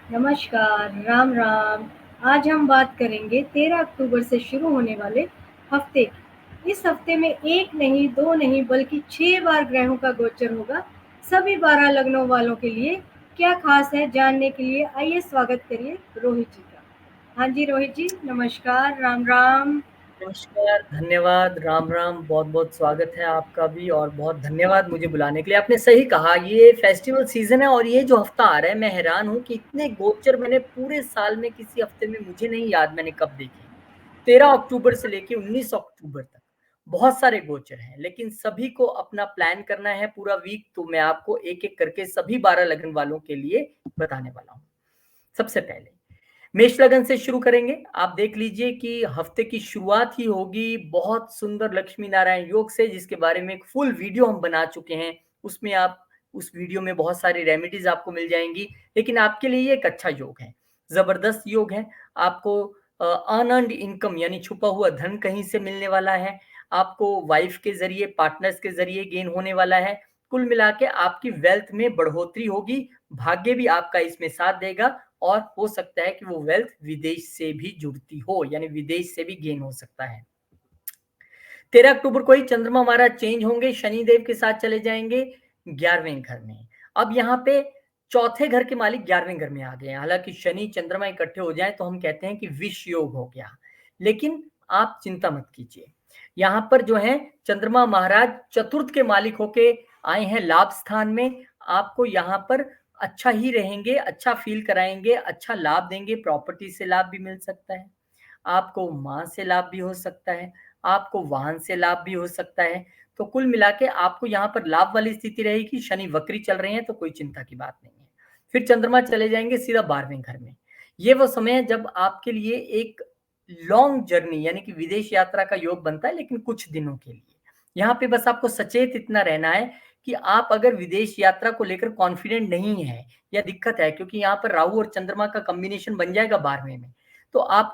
नमस्कार, राम राम। आज हम बात करेंगे 13 अक्टूबर से शुरू होने वाले हफ्ते की। इस हफ्ते में एक नहीं, दो नहीं बल्कि 6 बार ग्रहों का गोचर होगा। सभी 12 लग्नों वालों के लिए क्या खास है जानने के लिए आइए स्वागत करिए रोहित जी का। हाँ जी रोहित जी, नमस्कार, राम राम। नमस्कार, धन्यवाद, राम राम। बहुत बहुत स्वागत है आपका भी और बहुत धन्यवाद मुझे बुलाने के लिए। आपने सही कहा, ये फेस्टिवल सीजन है और ये जो हफ्ता आ रहा है, मैं हैरान हूं कि इतने गोचर मैंने पूरे साल में किसी हफ्ते में मुझे नहीं याद मैंने कब देखे। 13 अक्टूबर से लेके 19 अक्टूबर तक बहुत सारे गोचर हैं, लेकिन सभी को अपना प्लान करना है पूरा वीक। तो मैं आपको एक एक करके सभी 12 लगन वालों के लिए बताने वाला हूँ। सबसे पहले मेष लगन से शुरू करेंगे। आप देख लीजिए कि हफ्ते की शुरुआत ही होगी बहुत सुंदर लक्ष्मी नारायण योग से, जिसके बारे में एक फुल वीडियो हम बना चुके हैं। उसमें आप उस वीडियो में बहुत सारी रेमेडीज आपको मिल जाएंगी। लेकिन आपके लिए एक अच्छा योग है, जबरदस्त योग है। आपको अनअर्न्ड इनकम यानी छुपा हुआ धन कहीं से मिलने वाला है। आपको वाइफ के जरिए, पार्टनर्स के जरिए गेन होने वाला है। कुल मिला के आपकी वेल्थ में बढ़ोतरी होगी। भाग्य भी आपका इसमें साथ देगा और हो सकता है कि वो वेल्थ विदेश से भी जुड़ती हो, यानी विदेश से भी गेन हो सकता है। 13 अक्टूबर को ही चंद्रमा हमारा चेंज होंगे, शनिदेव के साथ चले जाएंगे 11वें घर में। अब यहाँ पे चौथे घर के मालिक 11वें घर में आ गए हैं। हालांकि शनि चंद्रमा इकट्ठे हो जाए तो हम कहते हैं कि विष योग हो गया, लेकिन आप चिंता मत कीजिए। यहाँ पर जो है चंद्रमा महाराज चतुर्थ के मालिक होके आए हैं लाभ स्थान में। आपको यहाँ पर अच्छा ही रहेंगे, अच्छा फील कराएंगे, अच्छा लाभ देंगे। प्रॉपर्टी से लाभ भी मिल सकता है, आपको माँ से लाभ भी हो सकता है, आपको वाहन से लाभ भी हो सकता है। तो कुल मिला के आपको यहाँ पर लाभ वाली स्थिति रहेगी। शनि वक्री चल रहे हैं तो कोई चिंता की बात नहीं है। फिर चंद्रमा चले जाएंगे सीधा 12वें घर में। ये वो समय है जब आपके लिए एक लॉन्ग जर्नी यानी कि विदेश यात्रा का योग बनता है, लेकिन कुछ दिनों के लिए। यहाँ पे बस आपको सचेत इतना रहना है कि आप अगर विदेश यात्रा को लेकर कॉन्फिडेंट नहीं है या दिक्कत है, क्योंकि यहाँ पर राहु और चंद्रमा का कॉम्बिनेशन बन जाएगा 12वें में, तो आप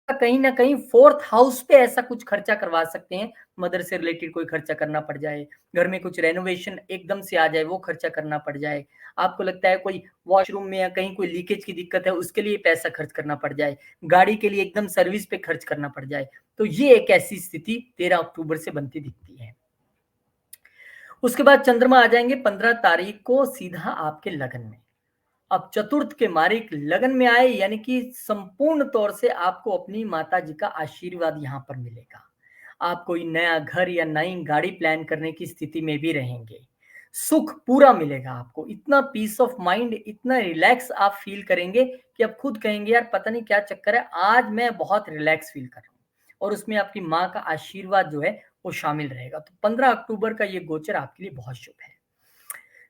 कहीं ना कहीं फोर्थ हाउस पे ऐसा कुछ खर्चा करवा सकते हैं। मदर से रिलेटेड कोई खर्चा करना पड़ जाए, घर में कुछ रेनोवेशन एकदम से आ जाए वो खर्चा करना पड़ जाए, आपको लगता है कोई वॉशरूम में या कहीं कोई लीकेज की दिक्कत है उसके लिए पैसा खर्च करना पड़ जाए, गाड़ी के लिए एकदम सर्विस पे खर्च करना पड़ जाए। तो ये एक ऐसी स्थिति 13 अक्टूबर से बनती दिखती है। उसके बाद चंद्रमा आ जाएंगे 15 तारीख को सीधा आपके लगन में। अब चतुर्थ के मालिक लगन में आए, यानी कि संपूर्ण तौर से आपको अपनी माता जी का आशीर्वाद यहाँ पर मिलेगा। आप कोई नया घर या नई गाड़ी प्लान करने की स्थिति में भी रहेंगे। सुख पूरा मिलेगा आपको, इतना पीस ऑफ माइंड, इतना रिलैक्स आप फील करेंगे कि आप खुद कहेंगे यार पता नहीं क्या चक्कर है, आज मैं बहुत रिलैक्स फील कर रहा हूँ। और उसमें आपकी माँ का आशीर्वाद जो है वो शामिल रहेगा। तो 15 अक्टूबर का ये गोचर आपके लिए बहुत शुभ है।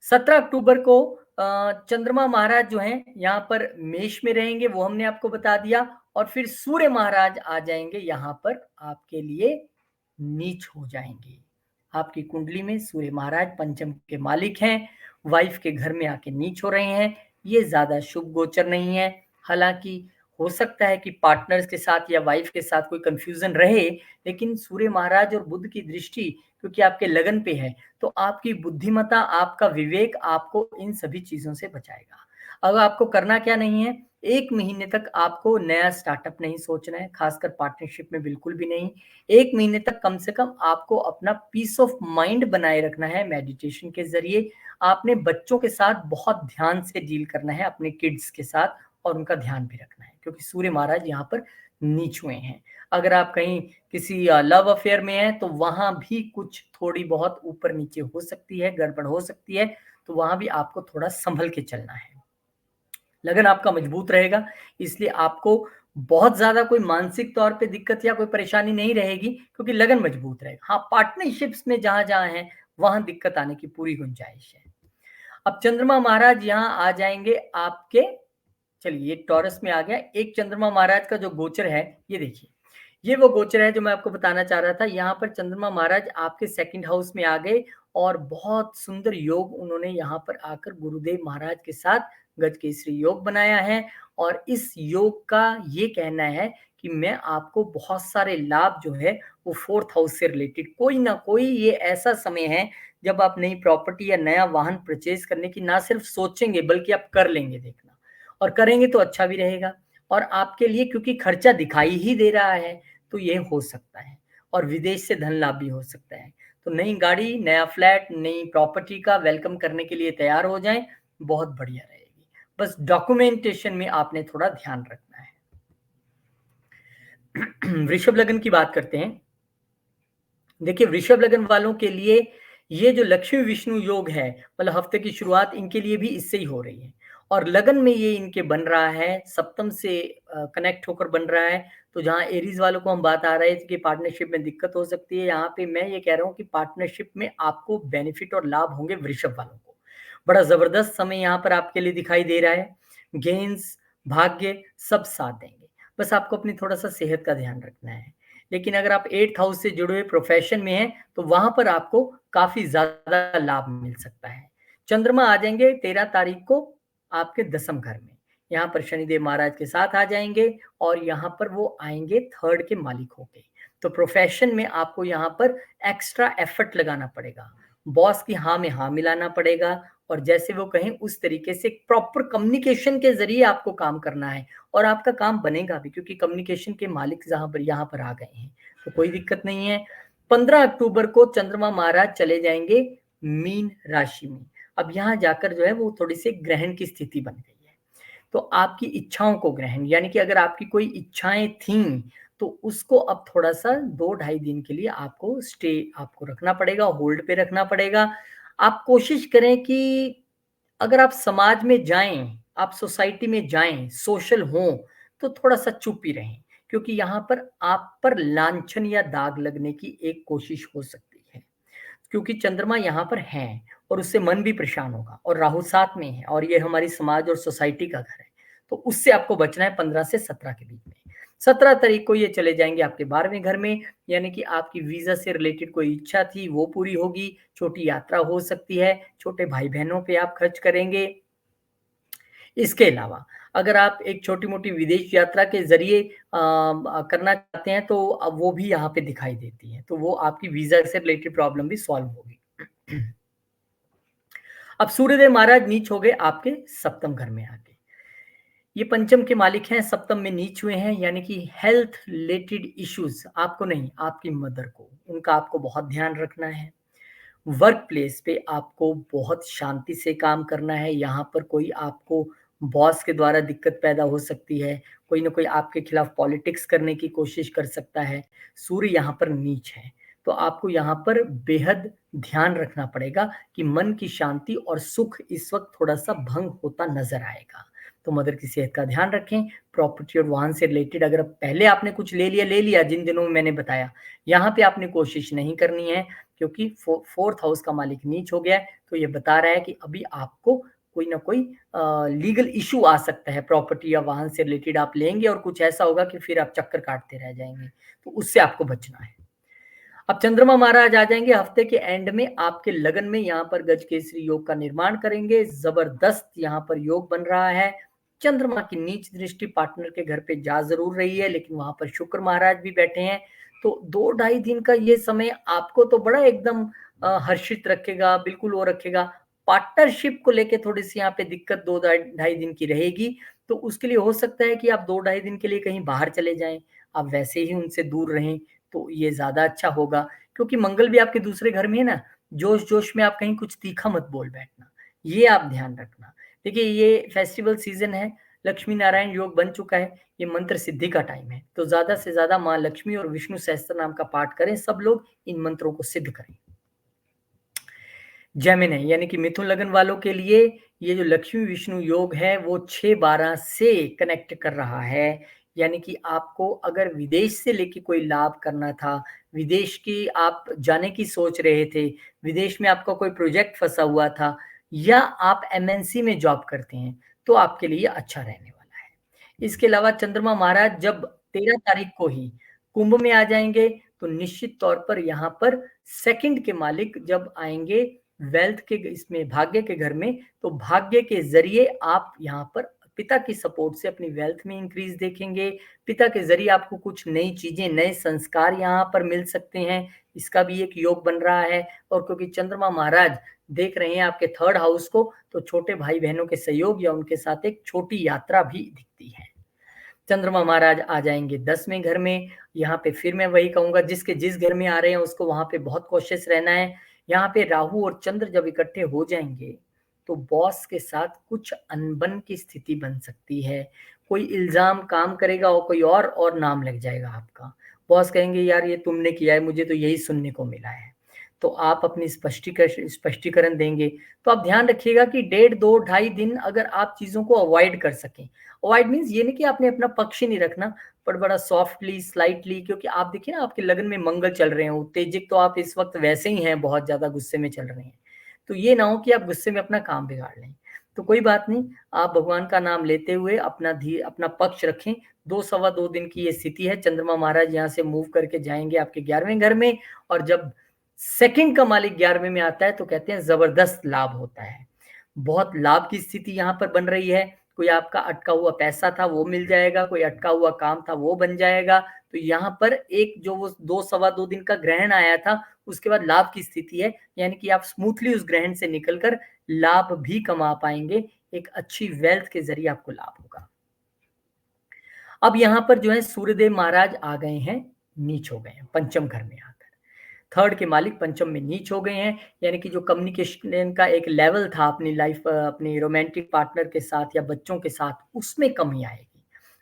17 अक्टूबर को चंद्रमा महाराज जो हैं यहाँ पर मेष में रहेंगे, वो हमने आपको बता दिया। और फिर सूर्य महाराज आ जाएंगे यहाँ पर आपके लिए, नीच हो जाएंगे। आपकी कुंडली में सूर्य महाराज पंचम के मालिक हैं, वाइफ के घर में आके नीच हो रहे हैं। ये ज्यादा शुभ गोचर नहीं है। हालांकि हो सकता है कि पार्टनर्स के साथ या वाइफ के साथ कोई कंफ्यूजन रहे, लेकिन सूर्य महाराज और बुध की दृष्टि क्योंकि आपके लगन पे है, तो आपकी बुद्धिमत्ता, आपका विवेक आपको इन सभी चीजों से बचाएगा। अब आपको करना क्या नहीं है, 1 महीने तक आपको नया स्टार्टअप नहीं सोचना है, खासकर पार्टनरशिप में बिल्कुल भी नहीं। 1 महीने तक कम से कम आपको अपना पीस ऑफ माइंड बनाए रखना है मेडिटेशन के जरिए। आपने बच्चों के साथ बहुत ध्यान से डील करना है, अपने किड्स के साथ, और उनका ध्यान भी रखना है क्योंकि सूर्य महाराज यहाँ पर नीच हुए हैं। अगर आप कहीं किसी लव अफेयर में है तो वहां भी कुछ थोड़ी बहुत ऊपर नीचे हो सकती है, गड़बड़ हो सकती है। तो वहां भी आपको थोड़ा संभल के चलना है। लगन आपका मजबूत रहेगा, इसलिए आपको बहुत ज्यादा कोई मानसिक तौर पे दिक्कत या कोई परेशानी नहीं रहेगी क्योंकि लगन मजबूत रहेगा। हाँ, पार्टनरशिप्स में जहां जहां है वहां दिक्कत आने की पूरी गुंजाइश है। अब चंद्रमा महाराज यहाँ आ जाएंगे आपके, चलिए ये टॉरस में आ गया। एक चंद्रमा महाराज का जो गोचर है, ये देखिए, ये वो गोचर है जो मैं आपको बताना चाह रहा था। यहाँ पर चंद्रमा महाराज आपके सेकंड हाउस में आ गए और बहुत सुंदर योग उन्होंने यहाँ पर आकर गुरुदेव महाराज के साथ गजकेसरी योग बनाया है। और इस योग का ये कहना है कि मैं आपको बहुत सारे लाभ जो है वो फोर्थ हाउस से रिलेटेड, कोई ना कोई ये ऐसा समय है जब आप नई प्रॉपर्टी या नया वाहन परचेज करने की ना सिर्फ सोचेंगे बल्कि आप कर लेंगे, देखना। और करेंगे तो अच्छा भी रहेगा। और आपके लिए क्योंकि खर्चा दिखाई ही दे रहा है तो ये हो सकता है, और विदेश से धन लाभ भी हो सकता है। तो नई गाड़ी, नया फ्लैट, नई प्रॉपर्टी का वेलकम करने के लिए तैयार हो जाएं, बहुत बढ़िया रहेगी। बस डॉक्यूमेंटेशन में आपने थोड़ा ध्यान रखना है। वृषभ लगन की बात करते हैं। देखिए, वृषभ लगन वालों के लिए ये जो लक्ष्मी विष्णु योग है, मतलब हफ्ते की शुरुआत इनके लिए भी इससे ही हो रही है, और लगन में ये इनके बन रहा है, सप्तम से कनेक्ट होकर बन रहा है। तो जहाँ एरीज वालों को हम बात आ रहे थे कि पार्टनरशिप में दिक्कत हो सकती है, यहाँ पे मैं ये कह रहा हूँ कि पार्टनरशिप में आपको बेनिफिट और लाभ होंगे। वृषभ वालों को बड़ा जबरदस्त समय यहाँ पर आपके लिए दिखाई दे रहा है। गेंस, भाग्य सब साथ देंगे, बस आपको अपनी थोड़ा सा सेहत का ध्यान रखना है। लेकिन अगर आप 8th हाउस से जुड़े हुए प्रोफेशन में हैं तो वहां पर आपको काफी ज्यादा लाभ मिल सकता है। चंद्रमा आ जाएंगे 13 तारीख को आपके 10th घर में, यहाँ पर शनिदेव महाराज के साथ आ जाएंगे, और यहाँ पर वो आएंगे 3rd के मालिक होके। तो प्रोफेशन में आपको यहाँ पर एक्स्ट्रा एफर्ट लगाना पड़ेगा, बॉस की हाँ में हाँ मिलाना पड़ेगा, और जैसे वो कहें उस तरीके से प्रॉपर कम्युनिकेशन के जरिए आपको काम करना है, और आपका काम बनेगा भी, क्योंकि कम्युनिकेशन के मालिक यहाँ पर आ गए हैं, तो कोई दिक्कत नहीं है। 15 अक्टूबर को चंद्रमा महाराज चले जाएंगे मीन राशि में। अब यहाँ जाकर जो है वो थोड़ी सी ग्रहण की स्थिति बन गई है, तो आपकी इच्छाओं को ग्रहण, यानी कि अगर आपकी कोई इच्छाएं थी तो उसको अब थोड़ा सा 2-2.5 दिन के लिए आपको आपको रखना पड़ेगा, होल्ड पे रखना पड़ेगा। आप कोशिश करें कि अगर आप समाज में जाएं, आप सोसाइटी में जाएं, सोशल हों, तो थोड़ा सा चुप ही रहें, क्योंकि यहाँ पर आप पर लांछन या दाग लगने की एक कोशिश हो सकती है, क्योंकि चंद्रमा यहाँ पर है और उससे मन भी परेशान होगा, और राहु साथ में है, और ये हमारी समाज और सोसाइटी का घर है, तो उससे आपको बचना है 15 से 17 के बीच में। 17 तारीख को ये चले जाएंगे आपके 12वें घर में, यानी कि आपकी वीजा से रिलेटेड कोई इच्छा थी वो पूरी होगी, छोटी यात्रा हो सकती है, छोटे भाई बहनों पे आप खर्च करेंगे। इसके अलावा अगर आप एक छोटी-मोटी विदेश यात्रा के ज़रिए करना चाहते हैं तो अब वो भी यहाँ पे दिखाई देती है, तो वो आपकी वीज़ा से रिलेटेड प्रॉब्लम भी सॉल्व होगी। अब सूर्यदेव महाराज नीच हो गए आपके सप्तम घर में आके। ये पंचम के मालिक हैं, सप्तम में नीच हुए हैं, यानी कि हेल्थ रिलेटेड इश्यूज़ आपको नहीं, आपकी मदर को, उनका आपको बहुत ध्यान रखना है। वर्क प्लेस पे आपको बहुत शांति से काम करना है, यहाँ पर कोई आपको बॉस के द्वारा दिक्कत पैदा हो सकती है, कोई ना कोई आपके खिलाफ पॉलिटिक्स करने की कोशिश कर सकता है। सूर्य यहाँ पर नीच है, तो आपको यहाँ पर बेहद ध्यान रखना पड़ेगा कि मन की शांति और सुख इस वक्त थोड़ा-सा भंग होता नज़र आएगा। तो मदर की सेहत का ध्यान रखें, प्रॉपर्टी और वाहन से रिलेटेड अगर पहले आपने कुछ ले लिया जिन दिनों में मैंने बताया, यहाँ पे आपने कोशिश नहीं करनी है, क्योंकि 4th हाउस का मालिक नीच हो गया है, तो ये बता रहा है कि अभी आपको कोई ना कोई लीगल इश्यू आ सकता है, प्रॉपर्टी या वाहन से रिलेटेड आप लेंगे और कुछ ऐसा होगा कि फिर आप चक्कर काटते रह जाएँगे, तो उससे आपको बचना है। अब चंद्रमा महाराज आ जाएंगे हफ्ते के एंड में आपके लगन में, यहाँ पर गजकेसरी योग का निर्माण करेंगे, जबरदस्त यहाँ पर योग बन रहा है। चंद्रमा की नीच दृष्टि पार्टनर के घर पे जा जरूर रही है, लेकिन वहां पर शुक्र महाराज भी बैठे हैं, तो 2-2.5 दिन का ये समय आपको तो बड़ा एकदम हर्षित रखेगा, बिल्कुल वो रखेगा। पार्टनरशिप को लेके थोड़ी सी यहाँ पे दिक्कत 2-2.5 दिन की रहेगी, तो उसके लिए हो सकता है कि आप 2-2.5 दिन के लिए कहीं बाहर चले जाएं, आप वैसे ही उनसे दूर रहें तो ये ज़्यादा अच्छा होगा, क्योंकि मंगल भी आपके दूसरे घर में है ना, जोश-जोश में आप कहीं कुछ तीखा मत बोल बैठना, ये आप ध्यान रखना। देखिए, ये फेस्टिवल सीज़न है, लक्ष्मी नारायण योग बन चुका है, ये मंत्र सिद्धि का टाइम है, तो ज़्यादा से ज़्यादा माँ लक्ष्मी और विष्णु सहस्त्र नाम का पाठ करें, सब लोग इन मंत्रों को सिद्ध करें। जेमिनी यानी कि मिथुन लगन वालों के लिए ये जो लक्ष्मी विष्णु योग है वो 6-12 से कनेक्ट कर रहा है, यानी कि आपको अगर विदेश से लेके कोई लाभ करना था, विदेश की आप जाने की सोच रहे थे, विदेश में आपका कोई प्रोजेक्ट फंसा हुआ था, या आप एमएनसी में जॉब करते हैं, तो आपके लिए अच्छा रहने वाला है। इसके अलावा चंद्रमा महाराज जब 13 तारीख को ही कुंभ में आ जाएंगे, तो निश्चित तौर पर यहाँ पर सेकंड के मालिक जब आएंगे वेल्थ के इसमें, भाग्य के घर में, तो भाग्य के जरिए आप यहाँ पर पिता की सपोर्ट से अपनी वेल्थ में इंक्रीज देखेंगे, पिता के जरिए आपको कुछ नई चीजें, नए संस्कार यहाँ पर मिल सकते हैं, इसका भी एक योग बन रहा है। और क्योंकि चंद्रमा महाराज देख रहे हैं आपके थर्ड हाउस को, तो छोटे भाई बहनों के सहयोग या उनके साथ एक छोटी यात्रा भी दिखती है। चंद्रमा महाराज आ जाएंगे 10वें घर में। यहाँ पे फिर मैं वही कहूंगा, जिसके जिस घर में आ रहे हैं उसको वहां पे बहुत कॉशियस रहना है। यहाँ पे राहु और चंद्र जब इकट्ठे हो जाएंगे तो बॉस के साथ कुछ अनबन की स्थिति बन सकती है। कोई इल्जाम काम करेगा और कोई और नाम लग जाएगा आपका। बॉस कहेंगे यार ये तुमने किया है, मुझे तो यही सुनने को मिला है। तो आप अपनी स्पष्टीकरण देंगे। तो आप ध्यान रखिएगा कि 1.5-2-2.5 दिन अगर आप चीजों को अवॉइड कर सकें। अवॉइड मीन्स ये नहीं कि आपने अपना पक्ष ही नहीं रखना, पर बड़ा सॉफ्टली स्लाइटली, क्योंकि आप देखिए ना आपके लगन में मंगल चल रहे हैं, उत्तेजित तो आप इस वक्त वैसे ही हैं, बहुत ज्यादा गुस्से में चल रहे हैं। तो ये ना हो कि आप गुस्से में अपना काम बिगाड़ लें। तो कोई बात नहीं, आप भगवान का नाम लेते हुए अपना पक्ष रखें। 2-2.25 दिन की ये स्थिति है। चंद्रमा महाराज यहाँ से मूव करके जाएंगे आपके 11वें घर में, और जब सेकंड का मालिक 11वें में आता है तो कहते हैं जबरदस्त लाभ होता है। बहुत लाभ की स्थिति यहाँ पर बन रही है। कोई आपका अटका हुआ पैसा था वो मिल जाएगा, कोई अटका हुआ काम था वो बन जाएगा। तो यहाँ पर एक जो वो 2-2.25 दिन का ग्रहण आया था उसके बाद लाभ की स्थिति है, यानी कि आप स्मूथली उस ग्रहण से निकलकर लाभ भी कमा पाएंगे। एक अच्छी वेल्थ के जरिए आपको लाभ होगा। अब यहाँ पर जो है सूर्यदेव महाराज आ गए हैं, नीच हो गए हैं पंचम घर में आकर। थर्ड के मालिक पंचम में नीच हो गए हैं, यानी कि जो कम्युनिकेशन का एक लेवल था अपनी लाइफ, अपने रोमांटिक पार्टनर के साथ या बच्चों के साथ, उसमें कमी आएगी।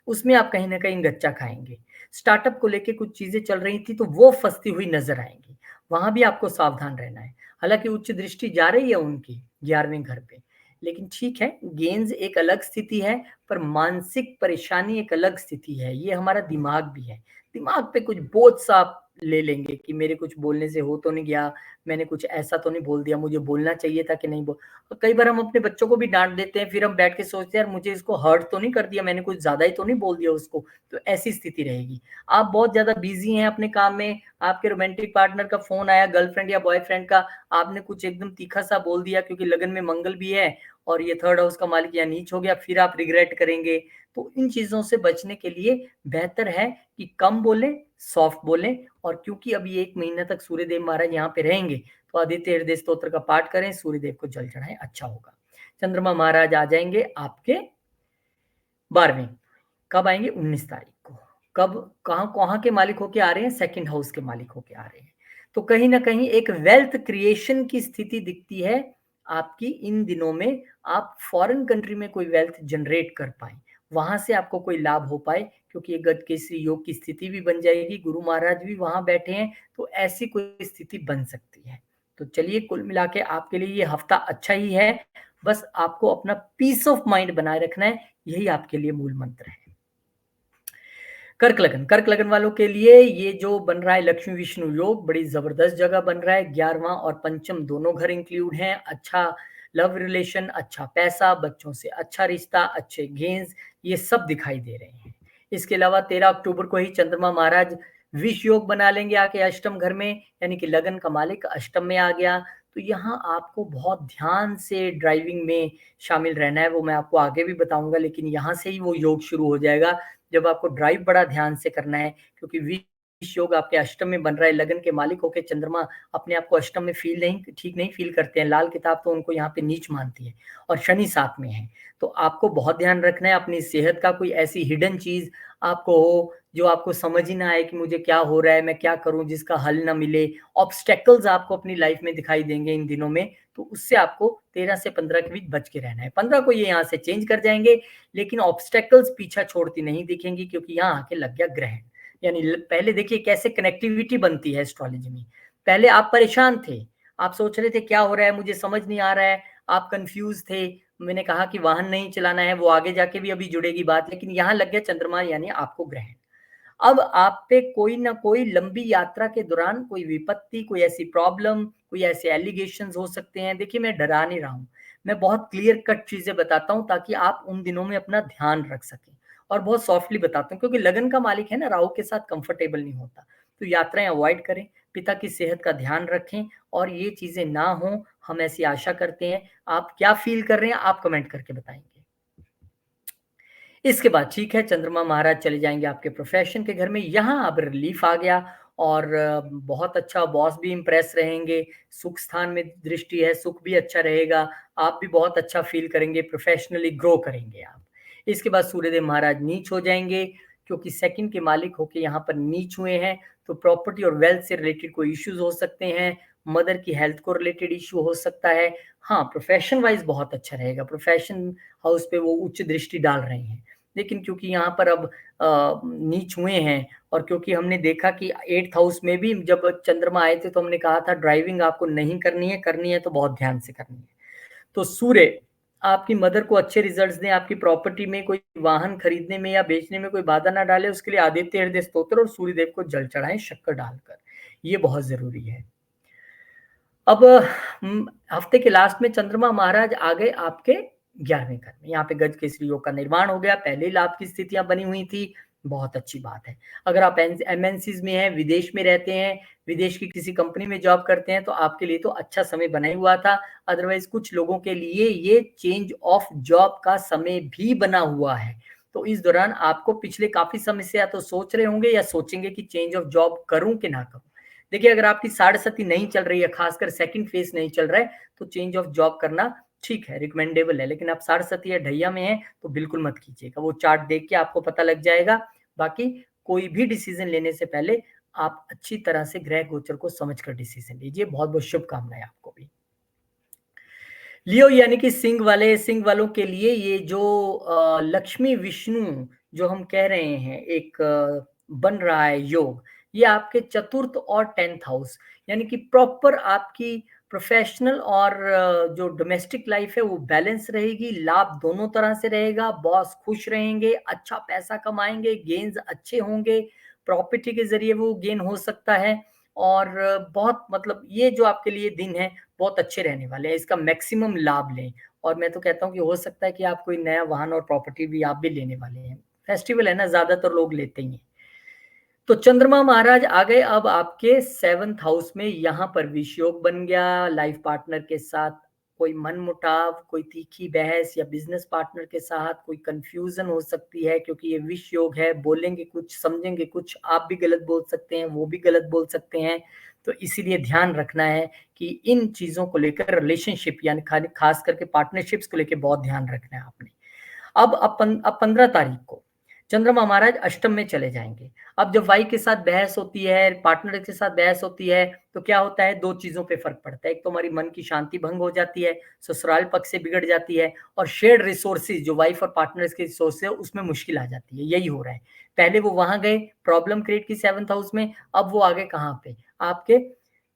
उसमें आप कहीं ना कहीं गच्चा खाएंगे। स्टार्टअप को लेके कुछ चीजें चल रही थी तो वो फंसती हुई नजर आएंगी, वहां भी आपको सावधान रहना है। हालांकि उच्च दृष्टि जा रही है उनकी 11वें घर पे, लेकिन ठीक है, गेंज एक अलग स्थिति है, पर मानसिक परेशानी एक अलग स्थिति है। ये हमारा दिमाग भी है, दिमाग पे कुछ बोझ सा आप ले लेंगे कि मेरे कुछ बोलने से हो तो नहीं गया, मैंने कुछ ऐसा तो नहीं बोल दिया, मुझे बोलना चाहिए था कि नहीं बोल। और कई बार हम अपने बच्चों को भी डांट देते हैं, फिर हम बैठ के सोचते हैं यार मुझे इसको हर्ट तो नहीं कर दिया, मैंने कुछ ज्यादा ही तो नहीं बोल दिया उसको। तो ऐसी स्थिति रहेगी। आप बहुत ज्यादा बिजी हैं अपने काम में, आपके रोमांटिक पार्टनर का फोन आया, गर्लफ्रेंड या बॉयफ्रेंड का, आपने कुछ एकदम तीखा सा बोल दिया क्योंकि लगन में मंगल भी है और ये थर्ड हाउस का मालिक या नीच हो गया, फिर आप रिग्रेट करेंगे। तो इन चीजों से बचने के लिए बेहतर है कि कम बोलें, सॉफ्ट बोलें। और क्योंकि अभी 1 महीना तक सूर्यदेव महाराज यहाँ पे रहेंगे तो आदित्य हृदय स्तोत्र का पाठ करें, सूर्यदेव को जल चढ़ाएं, अच्छा होगा। चंद्रमा महाराज आ जाएंगे आपके 12वें। कब आएंगे? 19 तारीख को। कब, कहाँ के मालिक होके आ रहे हैं? सेकंड हाउस के मालिक होके आ रहे हैं। तो कहीं ना कहीं एक वेल्थ क्रिएशन की स्थिति दिखती है आपकी इन दिनों में। आप फॉरेन कंट्री में कोई वेल्थ जनरेट कर पाए, वहां से आपको कोई लाभ हो पाए, क्योंकि ये गज केसरी योग की स्थिति भी बन जाएगी, गुरु महाराज भी वहां बैठे हैं, तो ऐसी कोई स्थिति बन सकती है। तो चलिए, कुल मिला के आपके लिए ये हफ्ता अच्छा ही है। बस आपको अपना पीस ऑफ माइंड बनाए रखना है, यही आपके लिए मूल मंत्र है। कर्क लगन वालों के लिए ये जो बन रहा है लक्ष्मी विष्णु योग, बड़ी जबरदस्त जगह बन रहा है। 11वां और पंचम दोनों घर इंक्लूड हैं। अच्छा लव रिलेशन, अच्छा पैसा, बच्चों से अच्छा रिश्ता, अच्छे गेंस, ये सब दिखाई दे रहे हैं। इसके अलावा 13 अक्टूबर को ही चंद्रमा महाराज विष योग बना लेंगे आके अष्टम घर में, यानी कि लगन का मालिक अष्टम में आ गया। तो यहाँ आपको बहुत ध्यान से ड्राइविंग में शामिल रहना है, वो मैं आपको आगे भी बताऊंगा, लेकिन यहाँ से ही वो योग शुरू हो जाएगा जब आपको ड्राइव बड़ा ध्यान से करना है, क्योंकि विष योग आपके अष्टम में बन रहा है। लगन के मालिक होकर चंद्रमा अपने आप को अष्टम में ठीक नहीं फील करते हैं। लाल किताब तो उनको यहाँ पे नीच मानती है, और शनि साथ में है। तो आपको बहुत ध्यान रखना है अपनी सेहत का। कोई ऐसी हिडन चीज आपको हो जो आपको समझ ही ना आए कि मुझे क्या हो रहा है, मैं क्या करूं, जिसका हल ना मिले, ऑब्स्टेकल्स आपको अपनी लाइफ में दिखाई देंगे इन दिनों में, तो उससे आपको 13 से 15 के बीच बच के रहना है। 15 को ये यहाँ से चेंज कर जाएंगे, लेकिन ऑब्स्टेकल्स पीछा छोड़ती नहीं दिखेंगी, क्योंकि यहाँ आके लग गया ग्रहण। यानी पहले देखिए कैसे कनेक्टिविटी बनती है एस्ट्रोलॉजी में। पहले आप परेशान थे, आप सोच रहे थे क्या हो रहा है, मुझे समझ नहीं आ रहा है, आप कंफ्यूज थे। मैंने कहा कि वाहन नहीं चलाना है, वो आगे जाके भी अभी जुड़ेगी बात, लेकिन यहाँ लग गया चंद्रमा यानी आपको ग्रहण। अब आप पे कोई ना कोई लंबी यात्रा के दौरान कोई विपत्ति, कोई ऐसी प्रॉब्लम, कोई ऐसे एलिगेशंस हो सकते हैं। देखिए, मैं डरा नहीं रहा हूँ, मैं बहुत क्लियर कट चीजें बताता हूँ ताकि आप उन दिनों में अपना ध्यान रख सकें, और बहुत सॉफ्टली बताता हूँ, क्योंकि लगन का मालिक है ना, राहु के साथ कंफर्टेबल नहीं होता। तो यात्राएं अवॉइड करें, पिता की सेहत का ध्यान रखें, और ये चीजें ना हो, हम ऐसी आशा करते हैं। आप क्या फील कर रहे हैं आप कमेंट करके बताएंगे। इसके बाद ठीक है, चंद्रमा महाराज चले जाएंगे आपके प्रोफेशन के घर में। यहाँ अब रिलीफ आ गया, और बहुत अच्छा बॉस भी इम्प्रेस रहेंगे, सुख स्थान में दृष्टि है, सुख भी अच्छा रहेगा, आप भी बहुत अच्छा फील करेंगे, प्रोफेशनली ग्रो करेंगे आप। इसके बाद सूर्यदेव महाराज नीच हो जाएंगे, क्योंकि सेकंड के मालिक होके यहाँ पर नीच हुए हैं, तो प्रॉपर्टी और वेल्थ से रिलेटेड कोई इश्यूज हो सकते हैं, मदर की हेल्थ को रिलेटेड इशू हो सकता है। हाँ, प्रोफेशन वाइज बहुत अच्छा रहेगा, प्रोफेशन हाउस पे वो उच्च दृष्टि डाल रहे हैं, लेकिन क्योंकि यहाँ पर अब नीच हुए हैं, और क्योंकि हमने देखा कि 8th हाउस में भी जब चंद्रमा आए थे तो हमने कहा था ड्राइविंग आपको नहीं करनी है तो बहुत ध्यान से करनी है। तो सूर्य आपकी मदर को अच्छे रिजल्ट्स दें, आपकी प्रॉपर्टी में कोई वाहन खरीदने में या बेचने में कोय बाधा ना डाले, उसके लिए आदित्य हृदय स्तोत्र और सूर्यदेव को जल चढ़ाएं शक्कर डालकर, ये बहुत ज़रूरी है। अब हफ्ते के लास्ट में चंद्रमा महाराज आ गए आपके 11वें घर में, यहाँ पे गज केसरी योग का निर्माण हो गया, पहले ही लाभ की स्थितियां बनी हुई थी, बहुत अच्छी बात है। अगर आप एमएनसीज में हैं, विदेश में रहते हैं, विदेश की किसी कंपनी में जॉब करते हैं, तो आपके लिए तो अच्छा समय बना ही हुआ था। अदरवाइज कुछ लोगों के लिए ये चेंज ऑफ जॉब का समय भी बना हुआ है, तो इस दौरान आपको पिछले काफी समय से या तो सोच रहे होंगे या सोचेंगे कि चेंज ऑफ जॉब करूं कि ना करूं। देखिए, अगर आपकी साढ़े नहीं चल रही है, खासकर सेकंड फेज नहीं चल रहा है, तो चेंज ऑफ जॉब करना ठीक है, रिकमेंडेबल है। लेकिन आप साढ़े या ढैया में हैं तो बिल्कुल मत कीजिएगा, वो चार्ट देख के आपको पता लग जाएगा। बाकी कोई भी डिसीजन लेने से पहले आप अच्छी तरह से ग्रह गोचर को समझकर डिसीजन लीजिए। बहुत बहुत शुभकामनाएं आपको भी। लियो यानी कि सिंह वालों के लिए ये जो लक्ष्मी विष्णु जो हम कह रहे हैं एक बन रहा है योग, ये आपके चतुर्थ और 10th हाउस, यानी कि प्रॉपर आपकी प्रोफेशनल और जो डोमेस्टिक लाइफ है वो बैलेंस रहेगी, लाभ दोनों तरह से रहेगा, बॉस खुश रहेंगे, अच्छा पैसा कमाएंगे, गेन्स अच्छे होंगे, प्रॉपर्टी के जरिए वो गेन हो सकता है, और बहुत मतलब ये जो आपके लिए दिन है बहुत अच्छे रहने वाले हैं, इसका मैक्सिमम लाभ लें। और मैं तो कहता हूँ कि हो सकता है कि आप कोई नया वाहन और प्रॉपर्टी भी आप भी लेने वाले हैं, फेस्टिवल है ना, ज्यादातर लोग लेते ही हैं। तो चंद्रमा महाराज आ गए अब आपके 7th हाउस में, यहाँ पर विषयोग बन गया, लाइफ पार्टनर के साथ कोई मनमुटाव, कोई तीखी बहस, या बिजनेस पार्टनर के साथ कोई कंफ्यूजन हो सकती है, क्योंकि ये विष योग है, बोलेंगे कुछ समझेंगे कुछ, आप भी गलत बोल सकते हैं, वो भी गलत बोल सकते हैं, तो इसीलिए ध्यान रखना है कि इन चीजों को लेकर रिलेशनशिप यानी खास करके पार्टनरशिप्स को लेकर बहुत ध्यान रखना है आपने। अब 15 तारीख को चंद्रमा महाराज अष्टम में चले जाएंगे। अब जब वाइफ के साथ बहस होती है, पार्टनर के साथ बहस होती है, तो क्या होता है, दो चीजों पे फर्क पड़ता है। एक तो हमारी मन की शांति भंग हो जाती है, ससुराल पक्ष से बिगड़ जाती है, और शेयर्ड रिसोर्सेज जो वाइफ और पार्टनर्स के रिसोर्स है उसमें मुश्किल आ जाती है। यही हो रहा है, पहले वो वहां गए, प्रॉब्लम क्रिएट की 7th हाउस में, अब वो आगे कहाँ पे, आपके